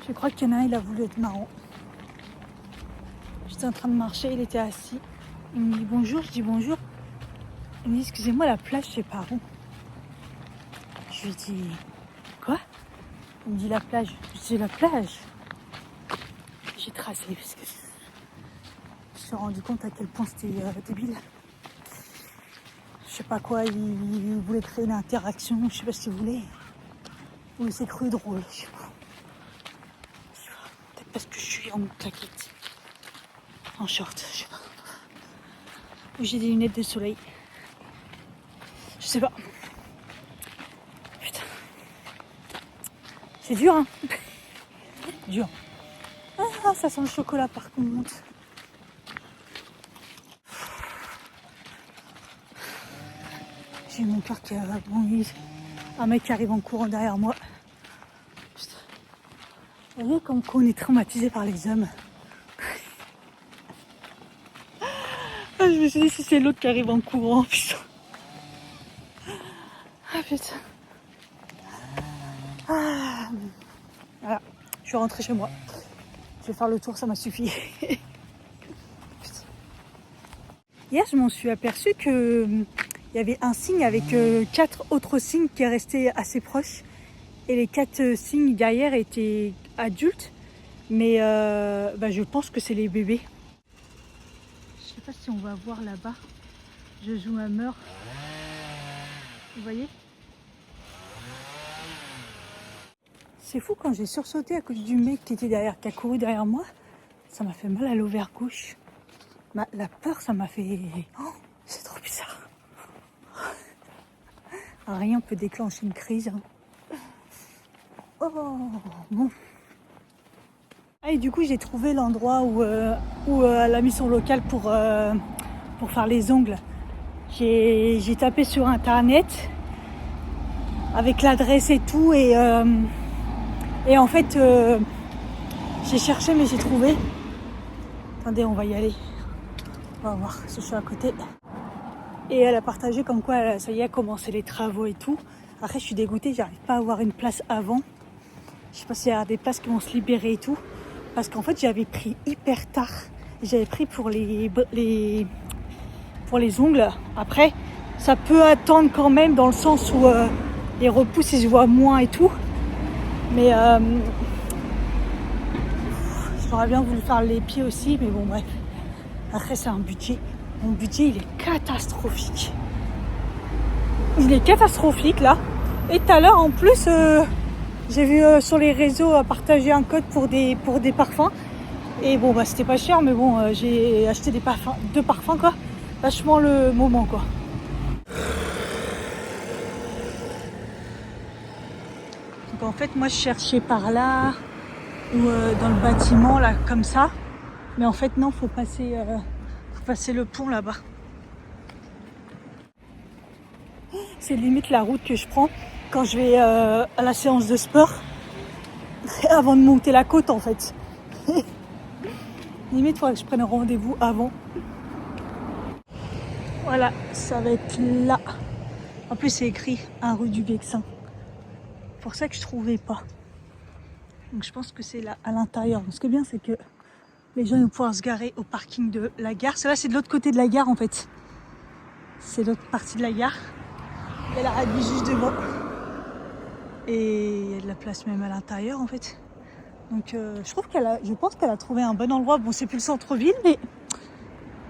Je crois qu'il y en a un, il a voulu être marrant. J'étais en train de marcher, il était assis. Il me dit bonjour, je dis bonjour. Il me dit excusez-moi, la plage, c'est par où? Je lui dis quoi? Il me dit la plage. Je dis la plage. J'ai tracé parce que je me suis rendu compte à quel point c'était débile. Je sais pas quoi, il voulait créer une interaction, je sais pas ce qu'il voulait. Ou il s'est cru drôle, je sais pas. Peut-être parce que je suis en claquette. En short, je sais pas. Ou j'ai des lunettes de soleil. Je sais pas. Putain. C'est dur, hein. Dur. Ah, ça sent le chocolat par contre. J'ai mon cœur qui a un mec qui arrive en courant derrière moi. Putain. Vous voyez comme on est traumatisé par les hommes. Ah, je me suis dit si c'est l'autre qui arrive en courant, putain. Ah putain. Ah. Voilà, je suis rentrée chez moi. Je vais faire le tour, ça m'a suffi. Hier, je m'en suis aperçue que il y avait un signe avec 4 autres signes qui restaient assez proches. Et les 4 signes derrière étaient adultes. Mais je pense que c'est les bébés. Je sais pas si on va voir là-bas. Je joue à meurtre. Vous voyez? C'est fou, quand j'ai sursauté à cause du mec qui était derrière, qui a couru derrière moi, ça m'a fait mal à l'ovaire gauche. La peur, ça m'a fait... Oh, c'est trop bizarre. Rien peut déclencher une crise. Hein. Oh, bon. Ah, et du coup, j'ai trouvé l'endroit où elle mis son local pour faire les ongles. J'ai tapé sur internet avec l'adresse et tout. Et en fait, j'ai cherché mais j'ai trouvé. Attendez, on va y aller. On va voir si je suis à côté. Et elle a partagé comme quoi, ça y est, a commencé les travaux et tout. Après, je suis dégoûtée, j'arrive pas à avoir une place avant. Je sais pas s'il y a des places qui vont se libérer et tout. Parce qu'en fait, j'avais pris hyper tard. J'avais pris pour les ongles. Après, ça peut attendre quand même dans le sens où les repousses, ils se voient moins et tout. Mais j'aurais bien voulu faire les pieds aussi. Mais bon, bref. Après, c'est un budget. Mon budget, il est catastrophique. Il est catastrophique, là. Et tout à l'heure, en plus, j'ai vu sur les réseaux partager un code pour des parfums. Et bon, bah, c'était pas cher, mais bon, j'ai acheté deux parfums, quoi. Vachement le moment, quoi. Donc, en fait, moi, je cherchais par là, ou dans le bâtiment, là, comme ça. Mais en fait, non, faut passer le pont, là-bas. C'est limite la route que je prends quand je vais à la séance de sport. Avant de monter la côte, en fait. Limite, il faudrait que je prenne un rendez-vous avant. Voilà, ça va être là. En plus, c'est écrit 1 rue du Vexin. C'est pour ça que je trouvais pas. Donc, je pense que c'est là, à l'intérieur. Ce qui est bien, c'est que les gens vont pouvoir se garer au parking de la gare. Celle-là, c'est de l'autre côté de la gare, en fait. C'est l'autre partie de la gare. Il y a la radio juste devant. Et il y a de la place même à l'intérieur, en fait. Donc, je pense qu'elle a trouvé un bon endroit. Bon, c'est plus le centre-ville, mais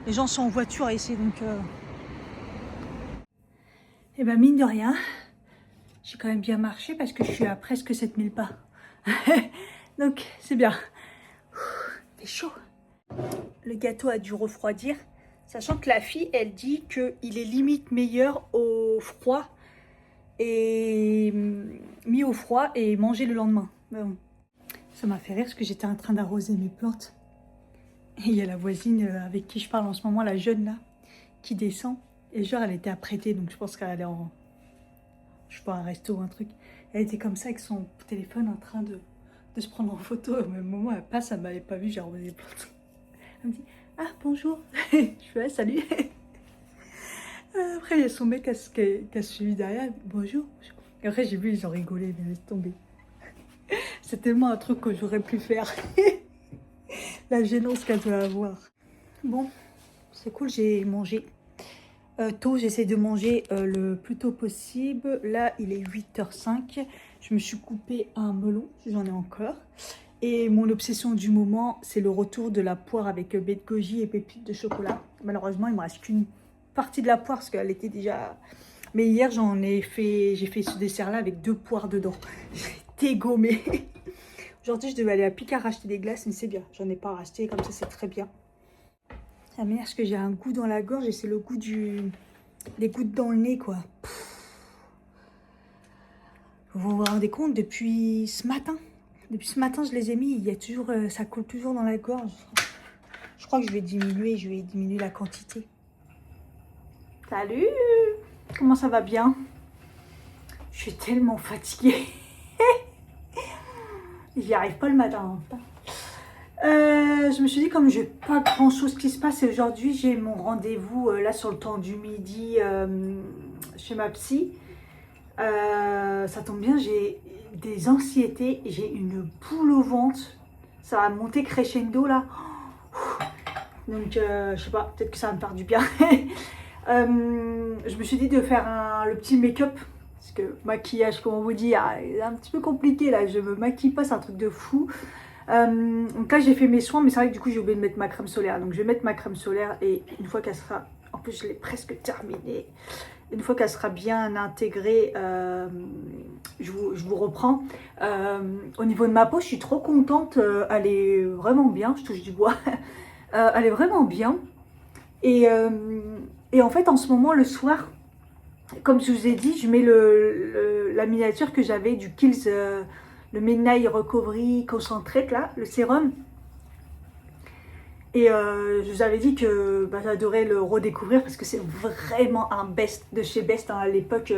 les gens sont en voiture ici, donc... Et ben mine de rien, j'ai quand même bien marché parce que je suis à presque 7000 pas. Donc c'est bien. C'est chaud. Le gâteau a dû refroidir, sachant que la fille, elle dit qu'il est limite meilleur au froid et mis au froid et mangé le lendemain. Bon. Ça m'a fait rire parce que j'étais en train d'arroser mes plantes. Et il y a la voisine avec qui je parle en ce moment, la jeune là, qui descend. Et genre, elle était apprêtée, donc je pense qu'elle allait en... Je sais pas, un resto ou un truc. Elle était comme ça avec son téléphone en train de se prendre en photo. Au même moment, elle passe, elle m'avait pas vu, j'ai arrosé les plantes. Elle me dit, ah, bonjour. Je fais, salut. Après, il y a son mec qui a suivi derrière. Bonjour. Et après, j'ai vu, ils ont rigolé, mais laisse tomber. C'est tellement un truc que j'aurais pu faire. La gênance qu'elle doit avoir. Bon, c'est cool, j'ai mangé. Tôt, j'essaie de manger le plus tôt possible. Là, il est 8h05. Je me suis coupé un melon, j'en ai encore. Et mon obsession du moment, c'est le retour de la poire avec baie de goji et pépites de chocolat. Malheureusement, il me reste qu'une partie de la poire parce qu'elle était déjà... Mais hier, j'ai fait ce dessert-là avec 2 poires dedans. J'ai dégommé. Aujourd'hui, je devais aller à Picard acheter des glaces, mais c'est bien. J'en ai pas racheté, comme ça, c'est très bien. La manière que j'ai un goût dans la gorge et c'est le goût des gouttes dans le nez, quoi. Vous vous rendez compte, depuis ce matin, je les ai mis, il y a toujours, ça coule toujours dans la gorge. Je crois que je vais diminuer la quantité. Salut! Comment ça va bien? Je suis tellement fatiguée. J'y arrive pas le matin. Je me suis dit, comme j'ai pas grand chose qui se passe aujourd'hui, j'ai mon rendez-vous là sur le temps du midi chez ma psy. Ça tombe bien, j'ai des anxiétés, j'ai une boule au ventre, ça va monter crescendo là. Donc je sais pas, peut-être que ça va me faire du bien. Je me suis dit de faire le petit make-up. Parce que maquillage, comme on vous dit, c'est un petit peu compliqué là, je me maquille pas, c'est un truc de fou. Donc là j'ai fait mes soins, mais c'est vrai que du coup j'ai oublié de mettre ma crème solaire. Donc je vais mettre ma crème solaire et une fois qu'elle sera, en plus je l'ai presque terminée, une fois qu'elle sera bien intégrée, je vous reprends. Au niveau de ma peau, je suis trop contente, elle est vraiment bien, je touche du bois. Elle est vraiment bien. Et en fait en ce moment le soir, comme je vous ai dit, je mets la miniature que j'avais du Kiehl's, le Midnight Recovery Concentrate, là, le sérum. Et je vous avais dit que j'adorais le redécouvrir parce que c'est vraiment un best de chez Best. Hein. À l'époque,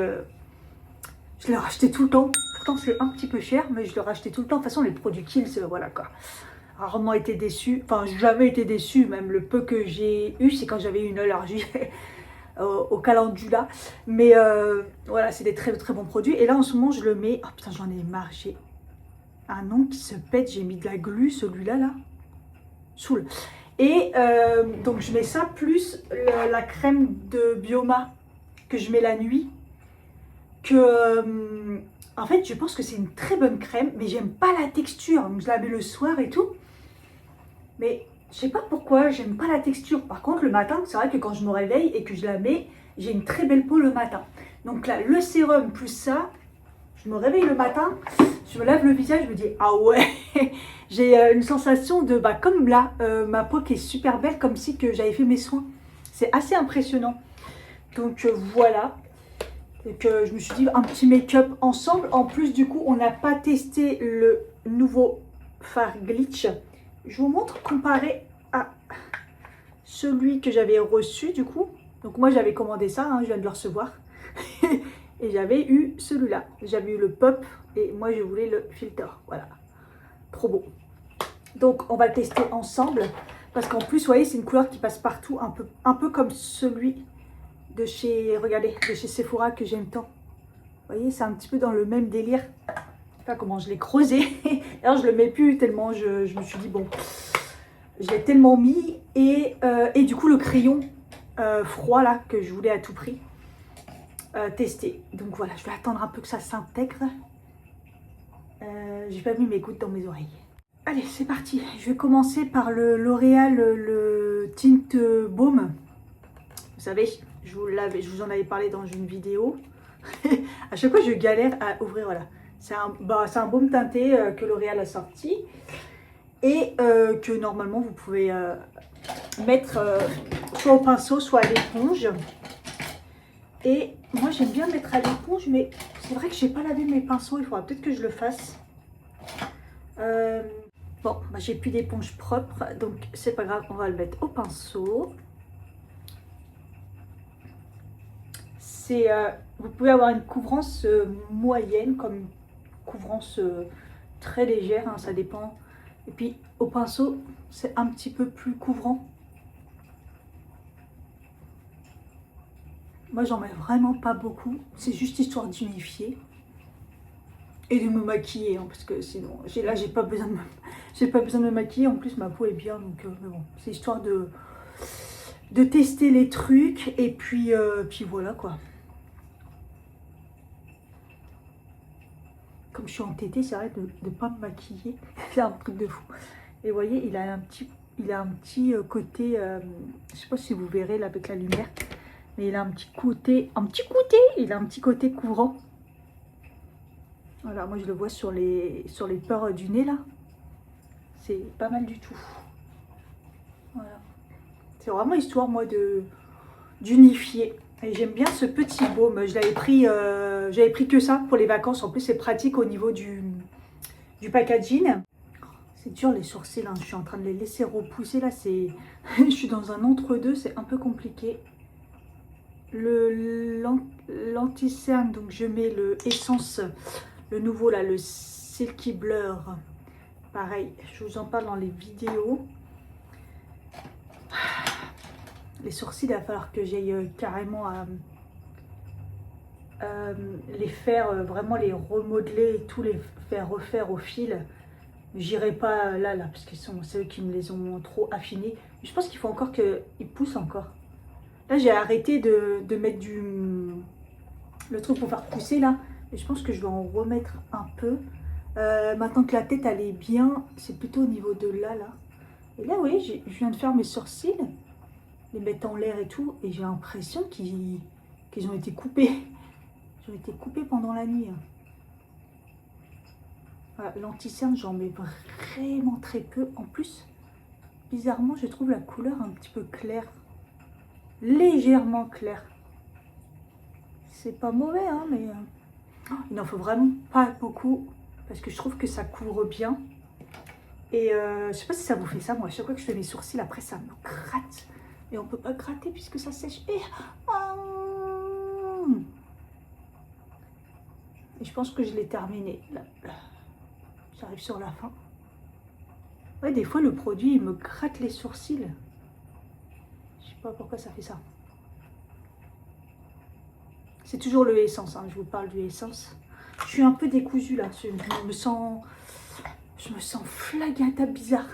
Je l'ai racheté tout le temps. Pourtant, c'est un petit peu cher, mais je l'ai racheté tout le temps. De toute façon, les produits Kiehl's, voilà quoi. Rarement été déçue. Enfin, jamais été déçue. Même le peu que j'ai eu, c'est quand j'avais une allergie au calendula. Mais voilà, c'est des très très bons produits. Et là, en ce moment, je le mets. Oh putain, j'en ai marre. J'ai un nom qui se pète. J'ai mis de la glu, celui-là, là. Saoule. Et donc, je mets ça plus la crème de Bioma que je mets la nuit. En fait, je pense que c'est une très bonne crème, mais j'aime pas la texture. Donc, je la mets le soir et tout. Mais je sais pas pourquoi, j'aime pas la texture. Par contre, le matin, c'est vrai que quand je me réveille et que je la mets, j'ai une très belle peau le matin. Donc là, le sérum plus ça, je me réveille le matin, je me lave le visage, je me dis ah ouais, j'ai une sensation de comme là, ma peau qui est super belle, comme si que j'avais fait mes soins. C'est assez impressionnant. Donc voilà. Donc je me suis dit un petit make-up ensemble. En plus du coup, on n'a pas testé le nouveau fard glitch. Je vous montre comparé à celui que j'avais reçu du coup. Donc moi j'avais commandé ça, hein, je viens de le recevoir. Et j'avais eu celui-là. J'avais eu le pop et moi je voulais le filter. Voilà, trop beau. Donc on va le tester ensemble. Parce qu'en plus, vous voyez, c'est une couleur qui passe partout. Un peu comme celui de chez, regardez, de chez Sephora que j'aime tant. Vous voyez, c'est un petit peu dans le même délire. Je sais pas comment je l'ai creusé. Alors je le mets plus tellement je me suis dit bon, je l'ai tellement mis. Et du coup le crayon froid là que je voulais à tout prix tester. Donc voilà, je vais attendre un peu que ça s'intègre. J'ai pas mis mes gouttes dans mes oreilles. Allez, c'est parti. Je vais commencer par le L'Oréal, le Tint Baume. Vous savez, je vous en avais parlé dans une vidéo. À chaque fois, je galère à ouvrir. Voilà, c'est un baume teinté que L'Oréal a sorti et que normalement vous pouvez mettre soit au pinceau, soit à l'éponge. Et moi, j'aime bien mettre à l'éponge, mais c'est vrai que j'ai pas lavé mes pinceaux. Il faudra peut-être que je le fasse. Bon, j'ai plus d'éponge propre, donc c'est pas grave. On va le mettre au pinceau. Vous pouvez avoir une couvrance moyenne comme une couvrance très légère, hein, ça dépend. Et puis au pinceau, c'est un petit peu plus couvrant. Moi, j'en mets vraiment pas beaucoup. C'est juste histoire d'unifier et de me maquiller, hein, parce que sinon, là, j'ai pas besoin de me maquiller. En plus, ma peau est bien, donc mais bon, c'est histoire de tester les trucs et puis voilà quoi. Comme je suis entêtée, c'est vrai de ne pas me maquiller. C'est un truc de fou. Et vous voyez, il a un petit côté, je sais pas si vous verrez là avec la lumière, mais il a un petit côté couvrant. Voilà, moi je le vois sur les pores du nez là. C'est pas mal du tout. Voilà. C'est vraiment histoire moi d'unifier. Et j'aime bien ce petit baume. J'avais pris que ça pour les vacances. En plus, c'est pratique au niveau du packaging. C'est dur les sourcils, hein. Je suis en train de les laisser repousser. Là, je suis dans un entre-deux. C'est un peu compliqué. L'anti-cerne, donc je mets le Essence, le nouveau, là, le Silky Blur. Pareil, je vous en parle dans les vidéos. Les sourcils, il va falloir que j'aille carrément à les faire, vraiment les remodeler et tout, les faire refaire au fil. J'irai pas là, parce que c'est eux qui me les ont trop affinés. Je pense qu'il faut encore qu'ils poussent encore. Là, j'ai arrêté de mettre le truc pour faire pousser là. Et je pense que je vais en remettre un peu. Maintenant que la tête, elle est bien, c'est plutôt au niveau de là. Et là, oui, je viens de faire mes sourcils, les mettre en l'air et tout. Et j'ai l'impression qu'ils ont été coupés. Ils ont été coupés pendant la nuit. Voilà, l'anti-cerne, j'en mets vraiment très peu. En plus, bizarrement, je trouve la couleur un petit peu claire. Légèrement claire. C'est pas mauvais, hein, mais il n'en faut vraiment pas beaucoup. Parce que je trouve que ça couvre bien. Et je sais pas si ça vous fait ça. Moi, à chaque fois que je fais mes sourcils, après, ça me gratte. Et on peut pas gratter puisque ça sèche. Et Et je pense que je l'ai terminé. Là, là. J'arrive sur la fin. Ouais, des fois, le produit, il me gratte les sourcils. Je sais pas pourquoi ça fait ça. C'est toujours le Essence, hein, je vous parle du Essence. Je suis un peu décousue là, je me sens flagata bizarre.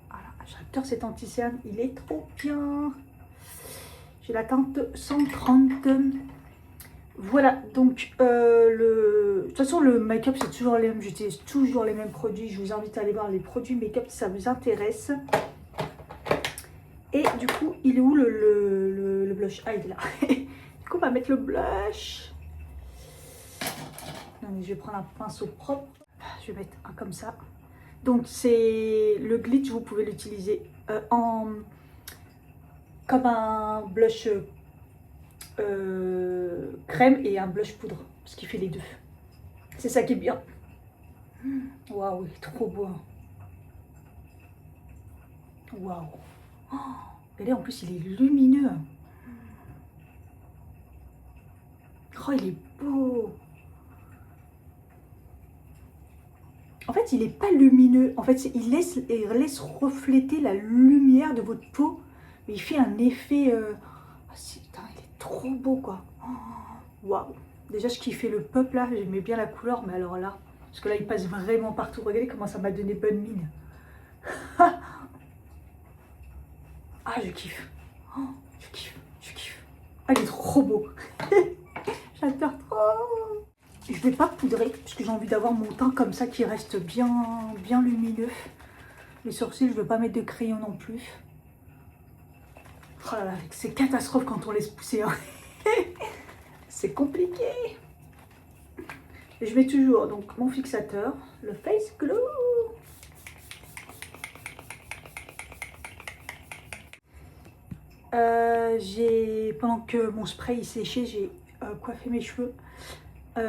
Voilà, j'adore cet anti-cerne, il est trop bien. J'ai la teinte 130. Voilà, donc de toute façon le make-up c'est toujours les mêmes, j'utilise toujours les mêmes produits. Je vous invite à aller voir les produits make-up si ça vous intéresse. Et du coup, il est où le blush? Ah, il est là. Du coup, on va mettre le blush. Non, mais je vais prendre un pinceau propre. Je vais mettre un comme ça. Donc, c'est le glitch, vous pouvez l'utiliser comme un blush crème et un blush poudre. Ce qui fait les deux. C'est ça qui est bien. Waouh, il est trop beau. Waouh. Oh, et là, en plus, il est lumineux. Oh, il est beau. En fait, il n'est pas lumineux. En fait, il laisse refléter la lumière de votre peau. Mais il fait un effet... Oh, putain, il est trop beau, quoi. Waouh. Déjà, je kiffais le peuple, là. J'aimais bien la couleur, mais alors là... Parce que là, il passe vraiment partout. Regardez comment ça m'a donné bonne mine. Ah, je kiffe. Oh, je kiffe, je kiffe. Ah, il est trop beau. J'adore trop. Je vais pas poudrer parce que j'ai envie d'avoir mon teint comme ça qui reste bien lumineux. Les sourcils, je veux pas mettre de crayon non plus. Oh là là, c'est catastrophe quand on laisse pousser. Hein. C'est compliqué. Et je mets toujours donc mon fixateur, le Face Glow. Pendant que mon spray il séchait, j'ai coiffé mes cheveux.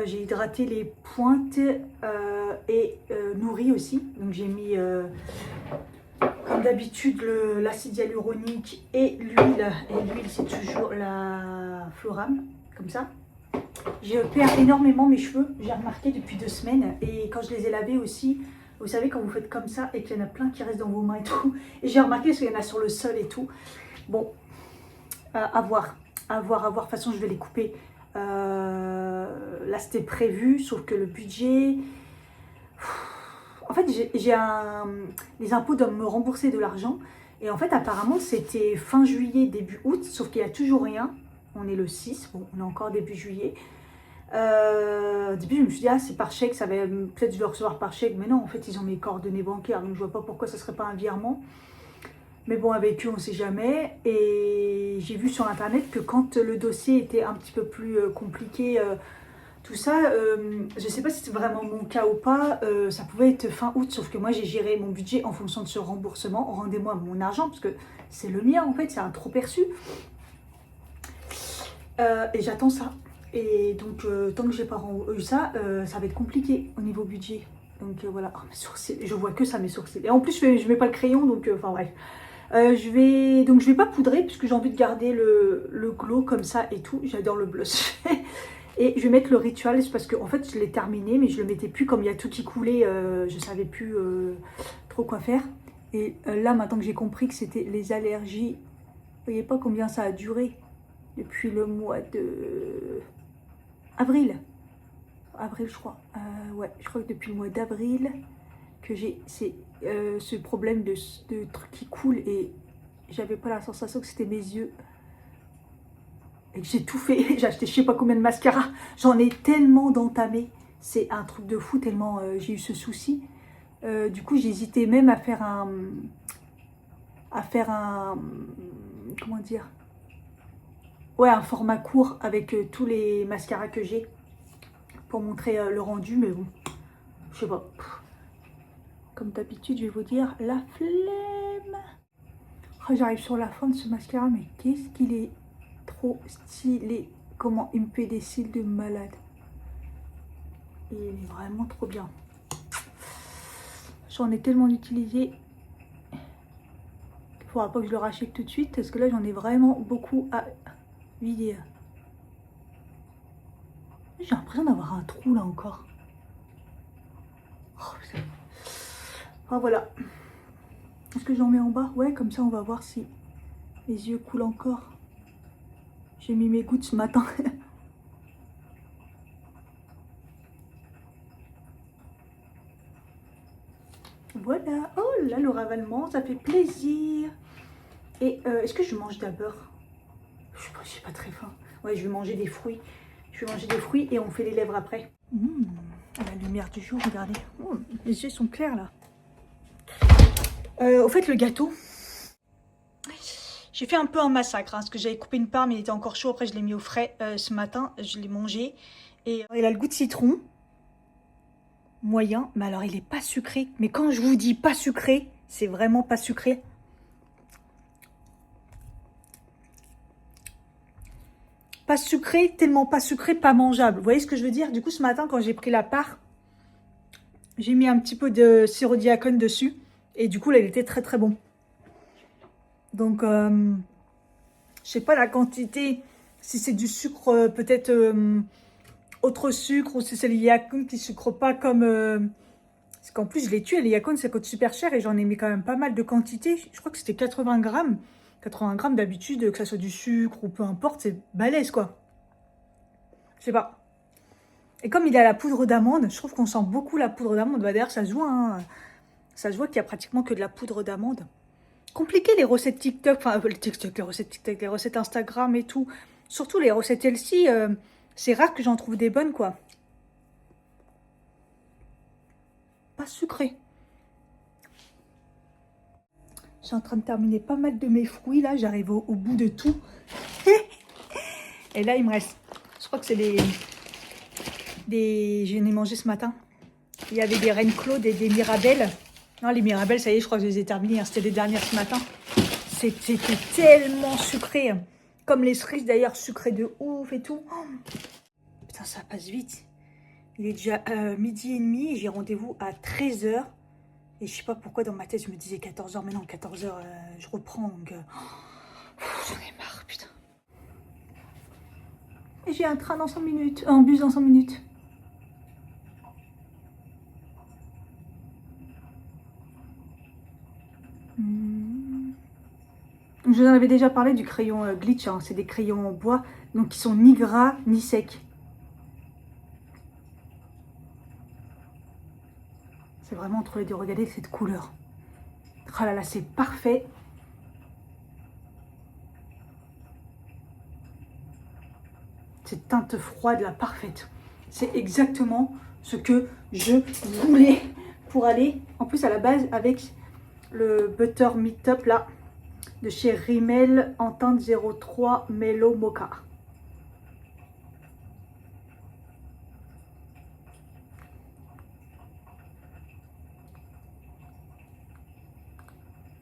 J'ai hydraté les pointes et nourri aussi. Donc j'ai mis, comme d'habitude, l'acide hyaluronique et l'huile. Et l'huile, c'est toujours la Floram, comme ça. Je perds énormément mes cheveux, j'ai remarqué depuis 2 semaines. Et quand je les ai lavés aussi, vous savez, quand vous faites comme ça et qu'il y en a plein qui restent dans vos mains et tout. Et j'ai remarqué parce qu'il y en a sur le sol et tout. Bon, à voir. À voir. De toute façon, je vais les couper. Là, c'était prévu, sauf que le budget... En fait, les impôts doivent me rembourser de l'argent. Et en fait, apparemment, c'était fin juillet, début août, sauf qu'il n'y a toujours rien. On est le 6, bon, on est encore début juillet. Au début, je me suis dit, ah, c'est par chèque, ça va peut-être je vais le recevoir par chèque. Mais non, en fait, ils ont mes coordonnées bancaires, donc je vois pas pourquoi ça serait pas un virement. Mais bon, avec eux, on ne sait jamais. Et j'ai vu sur Internet que quand le dossier était un petit peu plus compliqué, tout ça, je ne sais pas si c'est vraiment mon cas ou pas, ça pouvait être fin août. Sauf que moi, j'ai géré mon budget en fonction de ce remboursement. Rendez-moi mon argent, parce que c'est le mien, en fait, c'est un trop perçu. Et j'attends ça. Et donc, tant que j'ai pas eu ça, ça va être compliqué au niveau budget. Donc voilà, oh, mes sourcils, je vois que ça, mes sourcils. Et en plus, je mets pas le crayon, donc enfin bref. Je vais pas poudrer puisque j'ai envie de garder le glow comme ça et tout. J'adore le blush. Et je vais mettre le Ritual parce que en fait je l'ai terminé mais je le mettais plus comme il y a tout qui coulait. Je savais plus trop quoi faire. Et là maintenant que j'ai compris que c'était les allergies, vous voyez pas combien ça a duré depuis le mois de avril. Avril je crois. Ouais, je crois que depuis le mois d'avril que j'ai ce problème de trucs qui coulent et j'avais pas la sensation que c'était mes yeux et que j'ai tout fait. J'ai acheté je sais pas combien de mascara, j'en ai tellement d'entamés, c'est un truc de fou tellement j'ai eu ce souci. Du coup j'ai hésité même à faire un comment dire, ouais, un format court avec tous les mascaras que j'ai pour montrer le rendu, mais bon je sais pas. Comme d'habitude, je vais vous dire la flemme. Oh, j'arrive sur la fin de ce mascara, mais qu'est-ce qu'il est trop stylé. Comment il me fait des cils de malade. Il est vraiment trop bien. J'en ai tellement utilisé. Il faudra pas que je le rachète tout de suite, parce que là, j'en ai vraiment beaucoup à vider. J'ai l'impression d'avoir un trou là encore. Oh, ah, voilà. Est-ce que j'en mets en bas? Ouais, comme ça on va voir si les yeux coulent encore. J'ai mis mes gouttes ce matin. Voilà. Oh là, le ravalement, ça fait plaisir. Et est-ce que je mange d'abord? Je sais pas, j'ai pas très faim. Ouais, je vais manger des fruits. Je vais manger des fruits et on fait les lèvres après. À la lumière du jour, regardez. Oh, les yeux sont clairs là. Au fait, le gâteau, j'ai fait un peu un massacre, hein, parce que j'avais coupé une part, mais il était encore chaud. Après, je l'ai mis au frais ce matin. Je l'ai mangé. Et il a le goût de citron. Moyen. Mais alors, il est pas sucré. Mais quand je vous dis pas sucré, c'est vraiment pas sucré. Pas sucré, tellement pas sucré, pas mangeable. Vous voyez ce que je veux dire? Du coup, ce matin, quand j'ai pris la part, j'ai mis un petit peu de sirop diacone dessus. Et du coup, là, il était très très bon. Donc, je sais pas la quantité, si c'est du sucre, peut-être autre sucre, ou si c'est le Yakult qui sucre pas comme... parce qu'en plus, je l'ai tué, les Yakult, ça coûte super cher et j'en ai mis quand même pas mal de quantité. Je crois que c'était 80 grammes. 80 grammes d'habitude, que ça soit du sucre ou peu importe, c'est balèze quoi. Je sais pas. Et comme il a la poudre d'amande, je trouve qu'on sent beaucoup la poudre d'amande. Bah, d'ailleurs, ça se voit, hein. Ça se voit qu'il y a pratiquement que de la poudre d'amande. Compliqué les recettes TikTok, enfin les TikTok, les recettes TikTok, les recettes Instagram et tout. Surtout les recettes Elsie, c'est rare que j'en trouve des bonnes quoi. Pas sucré. Je suis en train de terminer pas mal de mes fruits là, j'arrive au bout de tout. Et là il me reste, je crois que c'est des... J'en ai mangé ce matin. Il y avait des Reine Claude et des Mirabelles. Non, les Mirabelles, ça y est, je crois que je les ai terminées. Hein. C'était les dernières ce matin. C'était tellement sucré. Comme les cerises d'ailleurs, sucrées de ouf et tout. Oh, putain, ça passe vite. Il est déjà midi et demi. J'ai rendez-vous à 13 h. Et je sais pas pourquoi dans ma tête, je me disais 14 h. Mais non, 14 h, je reprends. Donc, j'en ai marre, putain. Et j'ai un train dans 5 minutes. Un bus dans 5 minutes. Je vous en avais déjà parlé du crayon glitch, hein. C'est des crayons en bois, donc qui sont ni gras ni secs. C'est vraiment entre les deux, regardez cette couleur. Oh là là, c'est parfait. Cette teinte froide là, parfaite. C'est exactement ce que je voulais pour aller, en plus à la base, avec le Butter Meetup là, de chez Rimmel en teinte 03 Mellow Mocha.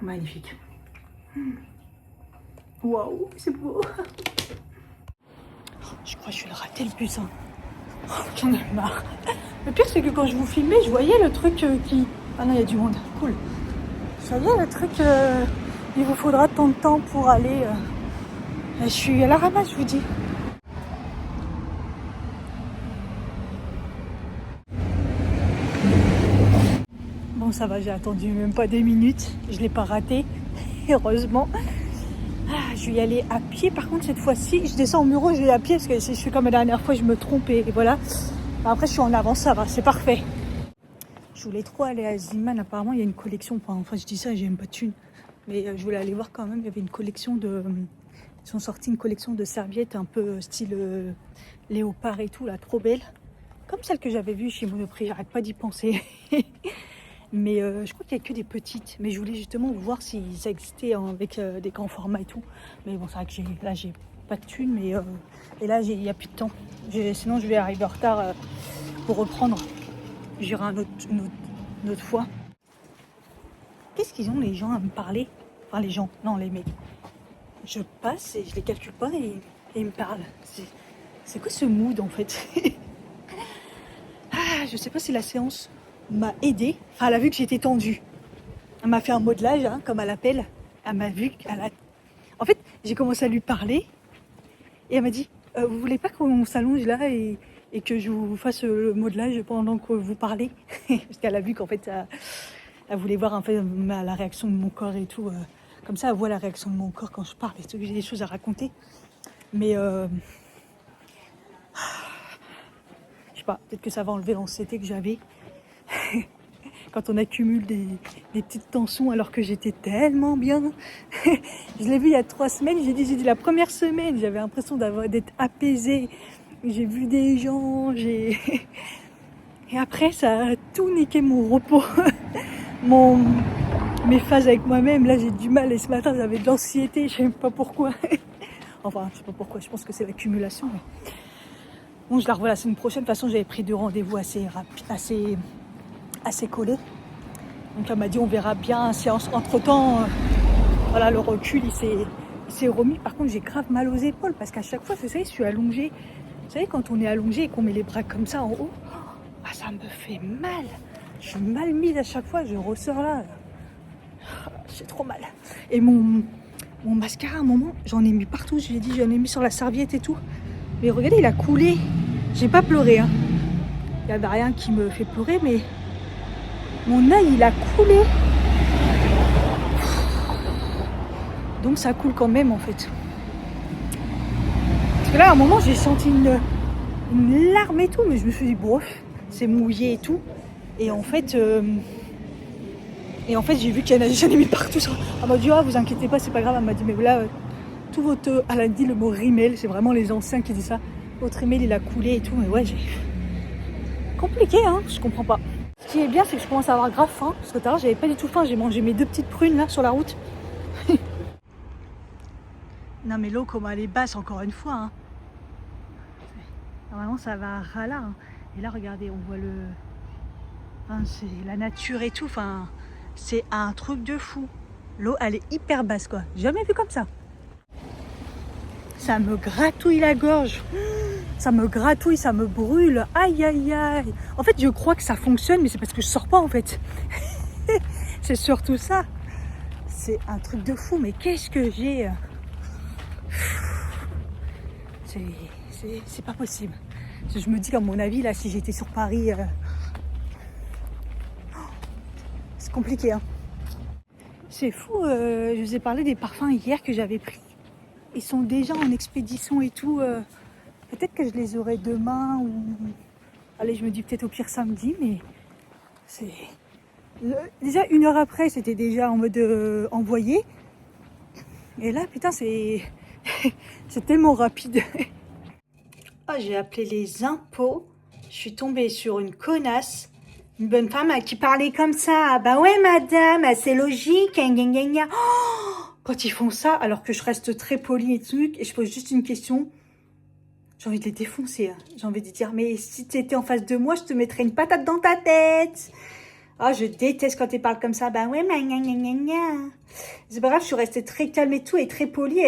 Magnifique. Waouh, c'est beau. Je crois que je vais le rater le bus. Hein. Oh, j'en ai marre. Le pire, c'est que quand je vous filmais, je voyais le truc qui... Ah non, il y a du monde. Cool. Je voyais le truc... il vous faudra tant de temps pour aller... Je suis à la ramasse, je vous dis. Bon, ça va, j'ai attendu même pas des minutes. Je ne l'ai pas raté, heureusement. Ah, je vais y aller à pied. Par contre, cette fois-ci, je descends au Muro, je vais à pied parce que si je fais comme la dernière fois, je me trompe et voilà. Après, je suis en avance, ça va, c'est parfait. Je voulais trop aller à Ziman. Apparemment, il y a une collection. Enfin, je dis ça, j'ai même pas de thune. Mais je voulais aller voir quand même. Il y avait une collection de... Ils ont sorti une collection de serviettes un peu style léopard et tout, là, trop belle. Comme celle que j'avais vue chez Monoprix, j'arrête pas d'y penser. Mais je crois qu'il n'y a que des petites. Mais je voulais justement voir si ça existait avec des grands formats et tout. Mais bon, c'est vrai que là, j'ai pas de thunes. Mais et là, il n'y a plus de temps. Sinon, je vais arriver en retard pour reprendre. J'irai une autre fois. Qu'est-ce qu'ils ont les gens à me parler? Enfin, les gens, non, les mecs. Je passe et je les calcule pas et ils me parlent. C'est quoi ce mood en fait? Ah, je sais pas si la séance m'a aidée. Enfin, elle a vu que j'étais tendue. Elle m'a fait un modelage, hein, comme elle appelle. Elle m'a vu qu'elle a... En fait, j'ai commencé à lui parler et elle m'a dit vous voulez pas qu'on s'allonge là et et que je vous fasse le modelage pendant que vous parlez. Parce qu'elle a vu qu'en fait, elle voulait voir en fait la réaction de mon corps et tout. Comme ça, elle voit la réaction de mon corps quand je parle et tout, j'ai des choses à raconter. Mais je sais pas, peut-être que ça va enlever l'anxiété que j'avais. Quand on accumule des petites tensions alors que j'étais tellement bien. Je l'ai vu il y a 3 semaines, j'ai dit la première semaine, j'avais l'impression d'être apaisée. J'ai vu des gens, et après ça a tout niqué mon repos. Mes phases avec moi-même, là j'ai du mal et ce matin j'avais de l'anxiété, je sais même pas pourquoi. Enfin, je sais pas pourquoi, je pense que c'est l'accumulation. Mais... Bon, je la revois la semaine prochaine, de toute façon j'avais pris 2 rendez-vous assez collés. Donc elle m'a dit on verra bien si entre-temps, voilà, le recul il s'est remis. Par contre j'ai grave mal aux épaules parce qu'à chaque fois, vous savez, je suis allongée. Vous savez, quand on est allongé et qu'on met les bras comme ça en haut, ça me fait mal. Je suis mal mise à chaque fois, je ressors là. J'ai trop mal. Et mon mascara, à un moment, j'en ai mis partout. Je lui ai dit, j'en ai mis sur la serviette et tout. Mais regardez, il a coulé. J'ai pas pleuré. Hein. Il n'y avait rien qui me fait pleurer, mais mon œil, il a coulé. Donc ça coule quand même, en fait. Parce que là, à un moment, j'ai senti une larme et tout, mais je me suis dit, bon, c'est mouillé et tout. Et en fait, j'ai vu qu'il y en a, j'en ai mis partout. Elle m'a dit, vous inquiétez pas, c'est pas grave. Elle m'a dit, mais là, tout votre... Elle a dit le mot rimel, c'est vraiment les anciens qui disent ça. Votre rimel, il a coulé et tout. Mais ouais, j'ai... Compliqué, hein, je comprends pas. Ce qui est bien, c'est que je commence à avoir grave faim. Parce que tout à l'heure, j'avais pas du tout faim. J'ai mangé mes 2 petites prunes, là, sur la route. Non, mais l'eau, comment elle est basse, encore une fois. Hein. Normalement, ça va à ras là. Hein. Et là, regardez, on voit c'est la nature et tout. Enfin, c'est un truc de fou. L'eau, elle est hyper basse, quoi. Jamais vu comme ça. Ça me gratouille la gorge. Ça me gratouille, ça me brûle. Aïe, aïe, aïe. En fait, je crois que ça fonctionne, mais c'est parce que je sors pas, en fait. C'est surtout ça. C'est un truc de fou. Mais qu'est-ce que j'ai... C'est pas possible. Je me dis qu'à mon avis, là, si j'étais sur Paris... C'est compliqué, hein. C'est fou, je vous ai parlé des parfums hier que j'avais pris. Ils sont déjà en expédition et tout. Peut-être que je les aurai demain ou... Allez, je me dis peut-être au pire samedi, mais c'est... Déjà, 1 heure après, c'était déjà en mode envoyé. Et là, putain, c'est... c'est tellement rapide. J'ai appelé les impôts. Je suis tombée sur une connasse. Une bonne femme qui parlait comme ça. Bah ouais, madame, c'est logique. Quand ils font ça, alors que je reste très polie et truc, et je pose juste une question, j'ai envie de les défoncer. Hein. J'ai envie de dire, mais si tu étais en face de moi, je te mettrais une patate dans ta tête. Je déteste quand ils parlent comme ça. Bah ouais, c'est pas grave, je suis restée très calme et tout, et très polie.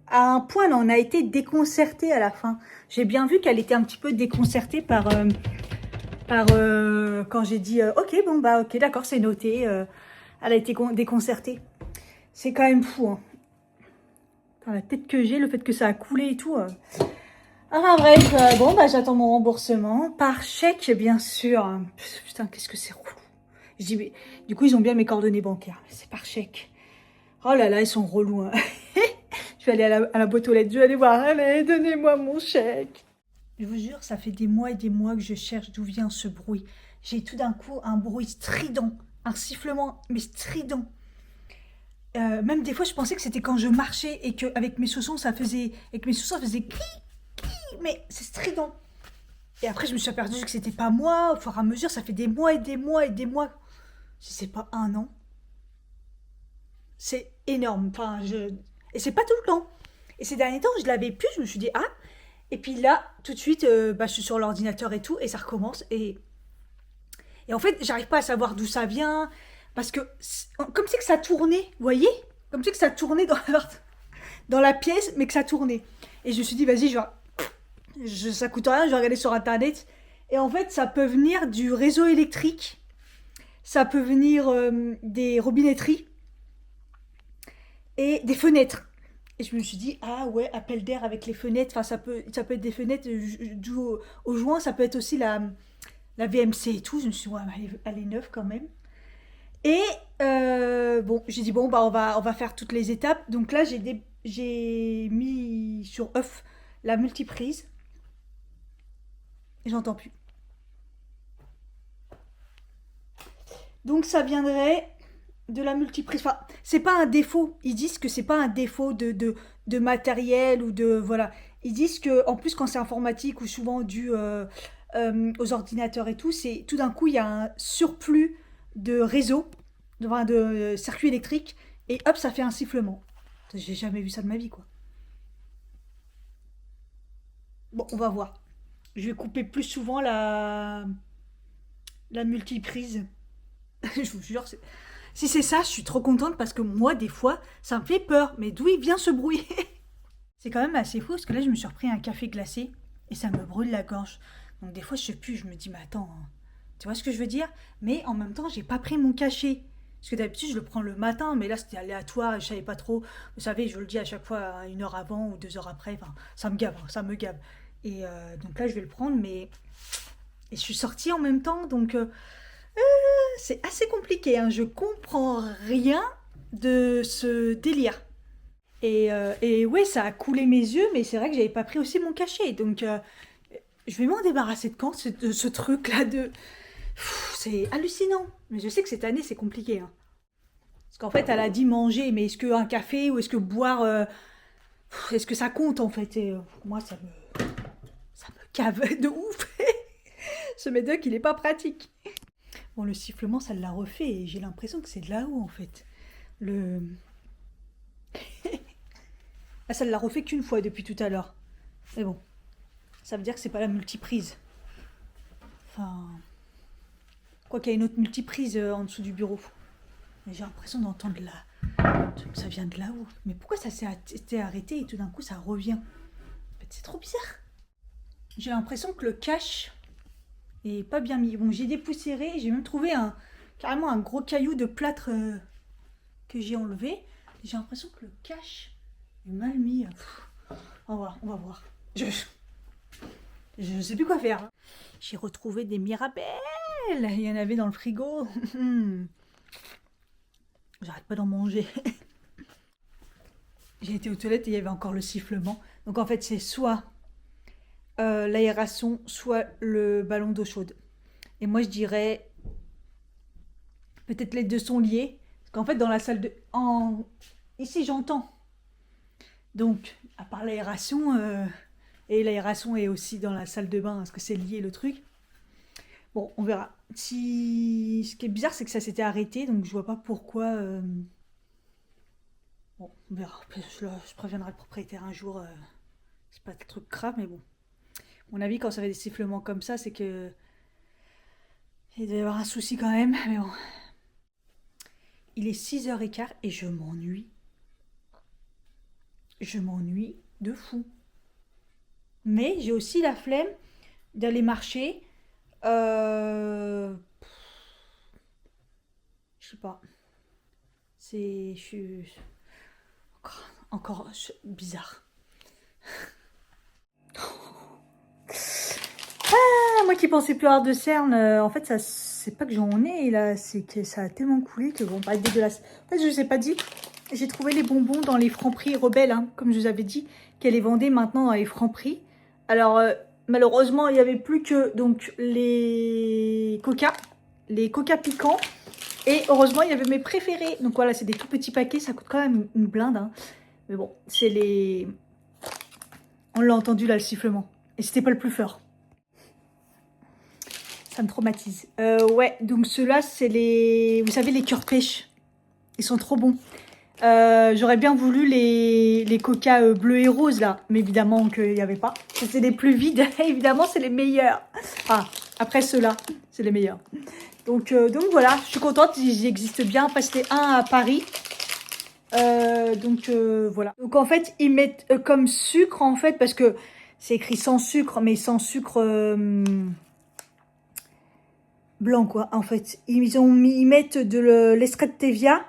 À un point, elle en a été déconcertée à la fin. J'ai bien vu qu'elle était un petit peu déconcertée par quand j'ai dit ok, bon bah ok, d'accord, c'est noté. Elle a été déconcertée. C'est quand même fou. Hein. Dans la tête que j'ai, le fait que ça a coulé et tout. Enfin bref, bon bah j'attends mon remboursement par chèque, bien sûr. Putain, qu'est-ce que c'est relou. Je dis, mais du coup, ils ont bien mes coordonnées bancaires. C'est par chèque. Oh là là, ils sont relous. Hein. Je vais aller à la boîte aux lettres. Je vais aller voir. Allez, donnez-moi mon chèque. Je vous jure, ça fait des mois et des mois que je cherche d'où vient ce bruit. J'ai tout d'un coup un bruit strident. Un sifflement, mais strident. Même des fois, je pensais que c'était quand je marchais et qu'avec mes chaussons, ça faisait... Avec mes chaussons, ça faisait cri, mais c'est strident. Et après, je me suis aperçue que c'était pas moi. Au fur et à mesure, ça fait des mois et des mois et des mois. Je sais pas, 1 an. C'est énorme. Enfin, Et c'est pas tout le temps. Et ces derniers temps, je l'avais plus. Je me suis dit, Et puis là, tout de suite, je suis sur l'ordinateur et tout. Et ça recommence. Et en fait, j'arrive pas à savoir d'où ça vient. Parce que, comme si que ça tournait, vous voyez? Comme si que ça tournait dans la pièce, mais que ça tournait. Et je me suis dit, vas-y, ça coûte rien, je vais regarder sur Internet. Et en fait, ça peut venir du réseau électrique. Ça peut venir des robinetteries et des fenêtres. Et je me suis dit, ah ouais, appel d'air avec les fenêtres, enfin ça peut être des fenêtres dues au joint, ça peut être aussi la VMC et tout. Je me suis dit, ouais, elle est neuve quand même. Et bon, j'ai dit, bon, bah on va faire toutes les étapes. Donc là, j'ai mis sur off la multiprise et j'entends plus. Donc ça viendrait de la multiprise. Enfin, c'est pas un défaut. Ils disent que c'est pas un défaut de matériel ou de. Voilà. Ils disent que, en plus, quand c'est informatique ou souvent dû aux ordinateurs et tout, c'est tout d'un coup, il y a un surplus de réseau, enfin, de circuits électriques, et hop, ça fait un sifflement. J'ai jamais vu ça de ma vie, quoi. Bon, on va voir. Je vais couper plus souvent la multiprise. Je vous jure, si c'est ça, je suis trop contente parce que moi, des fois, ça me fait peur. Mais d'où il vient ce bruit? C'est quand même assez fou parce que là, je me suis repris un café glacé et ça me brûle la gorge. Donc des fois, je sais plus, je me dis, mais attends, hein, tu vois ce que je veux dire? Mais en même temps, j'ai pas pris mon cachet. Parce que d'habitude, je le prends le matin, mais là, c'était aléatoire et je savais pas trop. Vous savez, je le dis à chaque fois, une heure avant ou 2 heures après. Enfin, ça me gave, hein, ça me gave. Et donc là, je vais le prendre, mais. Et je suis sortie en même temps, donc c'est assez compliqué, hein. Je comprends rien de ce délire. Et ouais, ça a coulé mes yeux, mais c'est vrai que j'avais pas pris aussi mon cachet. Donc, je vais m'en débarrasser de quand, de ce truc-là de. C'est hallucinant. Mais je sais que cette année, c'est compliqué, hein. Parce qu'en fait, elle a dit manger, mais est-ce qu'un café ou est-ce que boire. Est-ce que ça compte, en fait? Et, moi, ça me cave de ouf. Ce médoc, il est pas pratique. Bon, le sifflement, ça l'a refait et j'ai l'impression que c'est de là-haut, en fait. Le. Ah, ça l'a refait qu'une fois depuis tout à l'heure. Mais bon, ça veut dire que c'est pas la multiprise. Enfin, quoi qu'il y a une autre multiprise en dessous du bureau. Mais j'ai l'impression d'entendre ça vient de là-haut. Mais pourquoi ça s'est arrêté et tout d'un coup ça revient? En fait, c'est trop bizarre. J'ai l'impression que le cache est pas bien mis. Bon, j'ai dépoussiéré, j'ai même trouvé carrément un gros caillou de plâtre que j'ai enlevé. J'ai l'impression que le cache est mal mis. On va voir, on va voir. Je sais plus quoi faire, hein. J'ai retrouvé des mirabelles. Il y en avait dans le frigo. J'arrête pas d'en manger. J'ai été aux toilettes et il y avait encore le sifflement. Donc en fait, c'est soit l'aération, soit le ballon d'eau chaude. Et moi, je dirais peut-être les deux sont liés. Parce qu'en fait, dans la salle de... Ici, j'entends. Donc, à part l'aération, et l'aération est aussi dans la salle de bain, est-ce que c'est lié le truc? Bon, on verra. Ce qui est bizarre, c'est que ça s'était arrêté, donc je vois pas pourquoi. Bon, on verra. Je préviendrai le propriétaire un jour. C'est pas un truc grave, mais bon. À mon avis, quand ça fait des sifflements comme ça, c'est que. Il doit y avoir un souci quand même, mais bon. Il est 6h15 et je m'ennuie. Je m'ennuie de fou. Mais j'ai aussi la flemme d'aller marcher. Je sais pas. Je suis encore bizarre. Ah, moi qui pensais plus avoir de cernes, en fait, ça, c'est pas que j'en ai là, c'est que ça a tellement coulé que bon, pas dégueulasse. En fait, je vous ai pas dit, j'ai trouvé les bonbons dans les Franprix Rebelles, hein, comme je vous avais dit, qu'elle les vendait maintenant dans les Franprix. Alors, malheureusement, il n'y avait plus que donc les Coca piquants. Et heureusement, il y avait mes préférés. Donc voilà, c'est des tout petits paquets, ça coûte quand même une blinde, hein. Mais bon, c'est les... On l'a entendu là, le sifflement. Et c'était pas le plus fort. Ça me traumatise. Ouais, donc ceux-là, c'est les... Vous savez, les cœurs pêche. Ils sont trop bons. J'aurais bien voulu les coca bleus et roses, là. Mais évidemment qu'il n'y avait pas. C'est les plus vides. Évidemment, c'est les meilleurs. Ah, après ceux-là, c'est les meilleurs. Donc voilà, je suis contente. Ils existent bien. Après, c'était un à Paris. Voilà. Donc en fait, ils mettent comme sucre, en fait, parce que c'est écrit sans sucre, mais sans sucre blanc, quoi. En fait, ils mettent de l'estrade stevia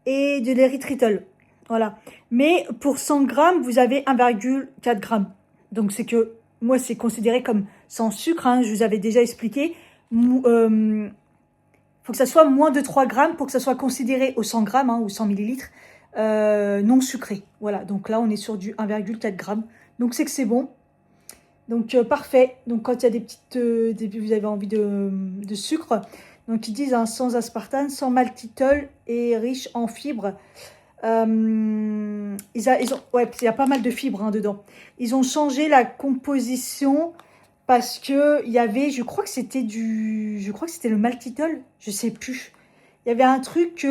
et de l'érythritol. Voilà. Mais pour 100 grammes, vous avez 1,4 grammes. Donc, c'est que moi, c'est considéré comme sans sucre. Hein, je vous avais déjà expliqué. Faut que ça soit moins de 3 grammes pour que ça soit considéré au 100 grammes hein, ou 100 millilitres non sucré. Voilà. Donc là, on est sur du 1,4 grammes. Donc, c'est que c'est bon. Donc, parfait. Donc, quand il y a des petites... vous avez envie de sucre. Donc, ils disent hein, sans aspartame, sans maltitol et riche en fibres. Ouais, il y a pas mal de fibres hein, dedans. Ils ont changé la composition parce que il y avait, je crois que c'était le maltitol, je sais plus. Il y avait un truc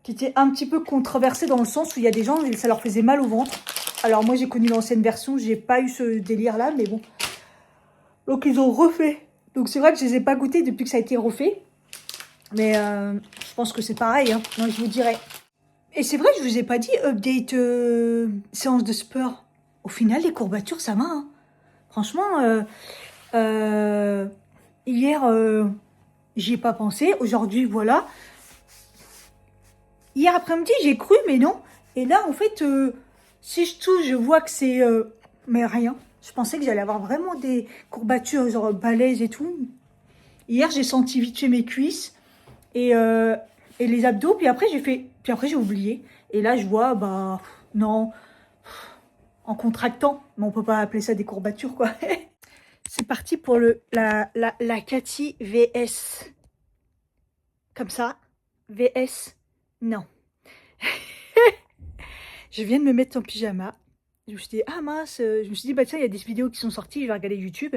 qui était un petit peu controversé dans le sens où il y a des gens, ça leur faisait mal au ventre. Alors moi j'ai connu l'ancienne version, j'ai pas eu ce délire là, mais bon. Donc ils ont refait. Donc c'est vrai que je les ai pas goûtés depuis que ça a été refait. Mais je pense que c'est pareil, hein. Non, je vous dirais. Et c'est vrai, je vous ai pas dit update séance de sport. Au final, les courbatures, ça va. Hein. Franchement, hier, j'y ai pas pensé. Aujourd'hui, voilà. Hier après-midi, j'ai cru, mais non. Et là, en fait, si je touche, je vois que c'est... mais rien. Je pensais que j'allais avoir vraiment des courbatures, genre balèzes et tout. Hier, j'ai senti vite fait mes cuisses. Et les abdos, puis après j'ai oublié. Et là je vois, bah non, en contractant, mais on peut pas appeler ça des courbatures quoi. C'est parti pour la Cathy VS. Comme ça, VS, non. Je viens de me mettre en pyjama. Je me suis dit, ah mince, je me suis dit, bah tiens, il y a des vidéos qui sont sorties, je vais regarder YouTube.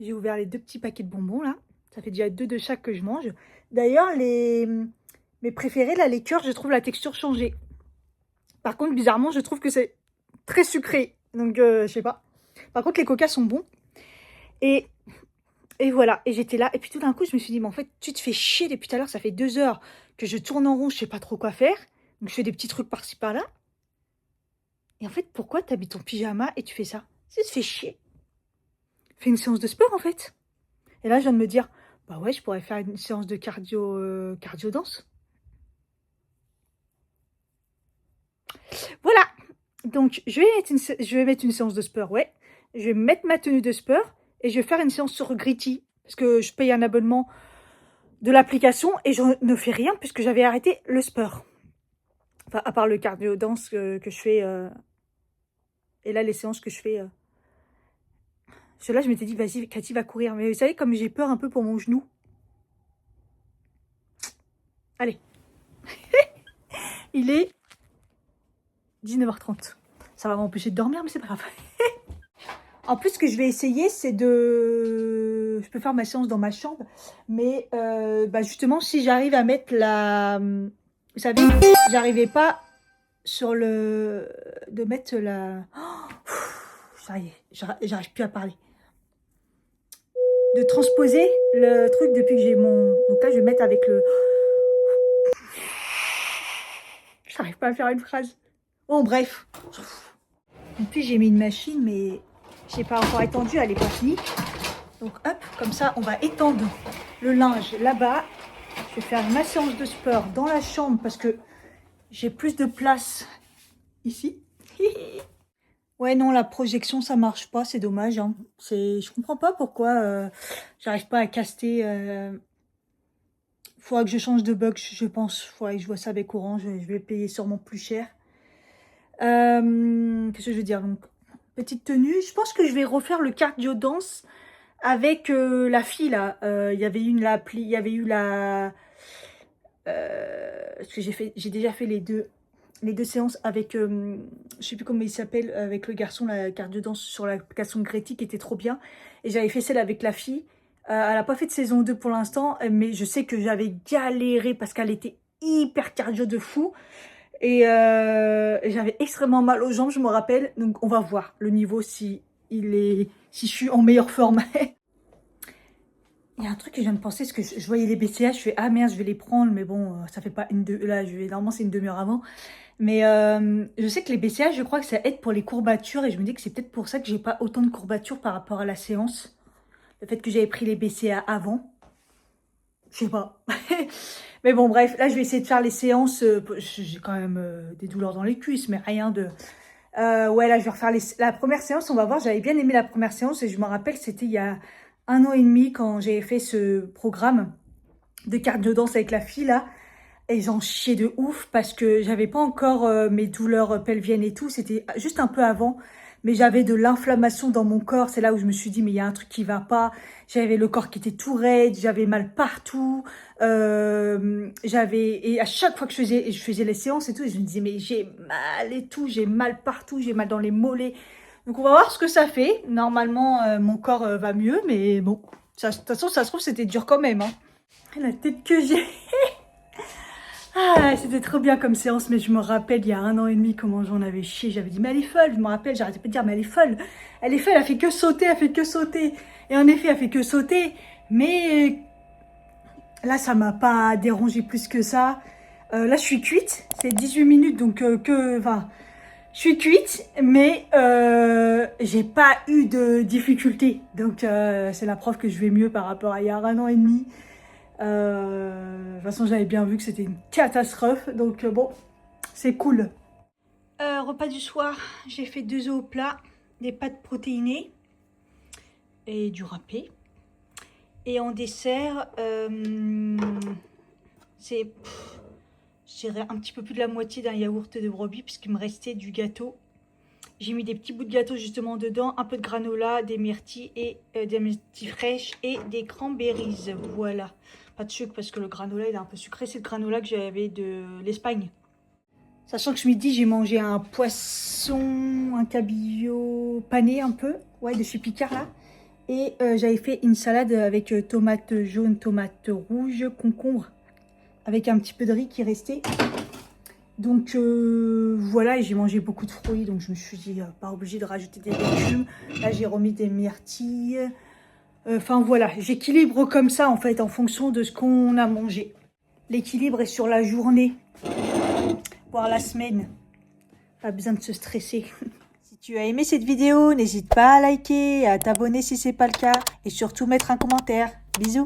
J'ai ouvert les 2 petits paquets de bonbons là. Ça fait déjà 2 de chaque que je mange. D'ailleurs, mes préférés, là, les cœurs, je trouve la texture changée. Par contre, bizarrement, je trouve que c'est très sucré. Donc, je sais pas. Par contre, les coca sont bons. Et voilà. Et j'étais là. Et puis tout d'un coup, je me suis dit, mais en fait, tu te fais chier depuis tout à l'heure. Ça fait 2 heures que je tourne en rond. Je sais pas trop quoi faire. Donc, je fais des petits trucs par-ci, par-là. Et en fait, pourquoi tu habites ton pyjama et tu fais ça? Ça te fait chier. Fais une séance de sport, en fait. Et là, je viens de me dire, bah ouais, je pourrais faire une séance de cardio-danse. Voilà. Donc, je vais mettre une séance de sport, ouais. Je vais mettre ma tenue de sport et je vais faire une séance sur Gritty. Parce que je paye un abonnement de l'application et je ne fais rien puisque j'avais arrêté le sport. Enfin, à part le cardio-danse que je fais. Et là, les séances que je fais. Parce que là, je m'étais dit, vas-y, Cathy va courir. Mais vous savez, comme j'ai peur un peu pour mon genou. Allez. Il est 19h30. Ça va m'empêcher de dormir, mais c'est pas grave. En plus, ce que je vais essayer, c'est de... Je peux faire ma séance dans ma chambre. Mais bah justement, si j'arrive à mettre la... Vous savez, j'arrivais pas sur le... De mettre la... Oh, ça y est, j'arrive plus à parler. De transposer le truc depuis que j'ai mon... Donc là, je vais mettre avec le... J'arrive pas à faire une phrase. Bon, bref. En plus, j'ai mis une machine, mais j'ai pas encore étendu, elle est pas finie. Donc, hop, comme ça, on va étendre le linge là-bas. Je vais faire ma séance de sport dans la chambre parce que j'ai plus de place ici. Ouais, non, la projection, ça marche pas, c'est dommage. Hein. Je comprends pas pourquoi j'arrive pas à caster. Faudra que je change de box, je pense. Faudra que je vois ça avec Orange, je vais payer sûrement plus cher. Qu'est-ce que je veux dire donc, petite tenue. Je pense que je vais refaire le cardio danse avec la fille là. Il y avait une l'appli, il y avait eu la. Parce que j'ai déjà fait les deux séances avec, je sais plus comment il s'appelle, avec le garçon, la cardio danse sur l'application Gretty qui était trop bien. Et j'avais fait celle avec la fille. Elle n'a pas fait de saison 2 pour l'instant, mais je sais que j'avais galéré parce qu'elle était hyper cardio de fou. Et j'avais extrêmement mal aux jambes, je me rappelle. Donc on va voir le niveau si je suis en meilleure forme. Il y a un truc que je viens de penser, parce que je voyais les BCA, je fais ah merde, je vais les prendre, mais bon, ça fait pas là, normalement c'est une demi-heure avant. Mais je sais que les BCA, je crois que ça aide pour les courbatures, et je me dis que c'est peut-être pour ça que j'ai pas autant de courbatures par rapport à la séance. Le fait que j'avais pris les BCA avant. Je sais pas. Mais bon, bref, là, je vais essayer de faire les séances. J'ai quand même des douleurs dans les cuisses, mais rien de... ouais, là, je vais refaire la première séance. On va voir, j'avais bien aimé la première séance. Et je me rappelle, c'était il y a 1 an et demi quand j'avais fait ce programme de cardio danse avec la fille, là. Et j'en chiais de ouf parce que j'avais pas encore mes douleurs pelviennes et tout. C'était juste un peu avant. Mais j'avais de l'inflammation dans mon corps. C'est là où je me suis dit, mais il y a un truc qui va pas. J'avais le corps qui était tout raide. J'avais mal partout. Et à chaque fois que je faisais les séances et tout, je me disais, mais j'ai mal et tout. J'ai mal partout. J'ai mal dans les mollets. Donc, on va voir ce que ça fait. Normalement, mon corps va mieux. Mais bon, de toute façon, ça se trouve, c'était dur quand même. Hein. La tête que j'ai. Ah, c'était trop bien comme séance, mais je me rappelle il y a 1 an et demi comment j'en avais chié. J'avais dit, mais elle est folle. Je me rappelle, j'arrêtais pas de dire, mais elle est folle. Elle est folle, elle fait que sauter, elle fait que sauter. Et en effet, elle fait que sauter. Mais là, ça m'a pas dérangé plus que ça. Là, je suis cuite. C'est 18 minutes, donc enfin, je suis cuite, mais j'ai pas eu de difficulté. Donc, c'est la preuve que je vais mieux par rapport à il y a 1 an et demi. De toute façon, j'avais bien vu que c'était une catastrophe. Donc, bon, c'est cool. Repas du soir, j'ai fait 2 œufs au plat, des pâtes protéinées et du râpé. Et en dessert, c'est, je dirais, un petit peu plus de la moitié d'un yaourt de brebis puisqu'il me restait du gâteau. J'ai mis des petits bouts de gâteau justement dedans, un peu de granola, des myrtilles et des myrtilles fraîches et des cranberries. Voilà. Pas de sucre parce que le granola il est un peu sucré. C'est le granola que j'avais de l'Espagne. Sachant que ce midi j'ai mangé un poisson, un cabillaud pané un peu. Ouais, de chez Picard là. Et j'avais fait une salade avec tomates jaunes, tomates rouges, concombre. Avec un petit peu de riz qui restait. Donc voilà, et j'ai mangé beaucoup de fruits, donc je me suis dit, pas obligé de rajouter des légumes. Là, j'ai remis des myrtilles. Enfin voilà, j'équilibre comme ça en fait, en fonction de ce qu'on a mangé. L'équilibre est sur la journée, voire la semaine. Pas besoin de se stresser. Si tu as aimé cette vidéo, n'hésite pas à liker, à t'abonner si ce n'est pas le cas, et surtout mettre un commentaire. Bisous!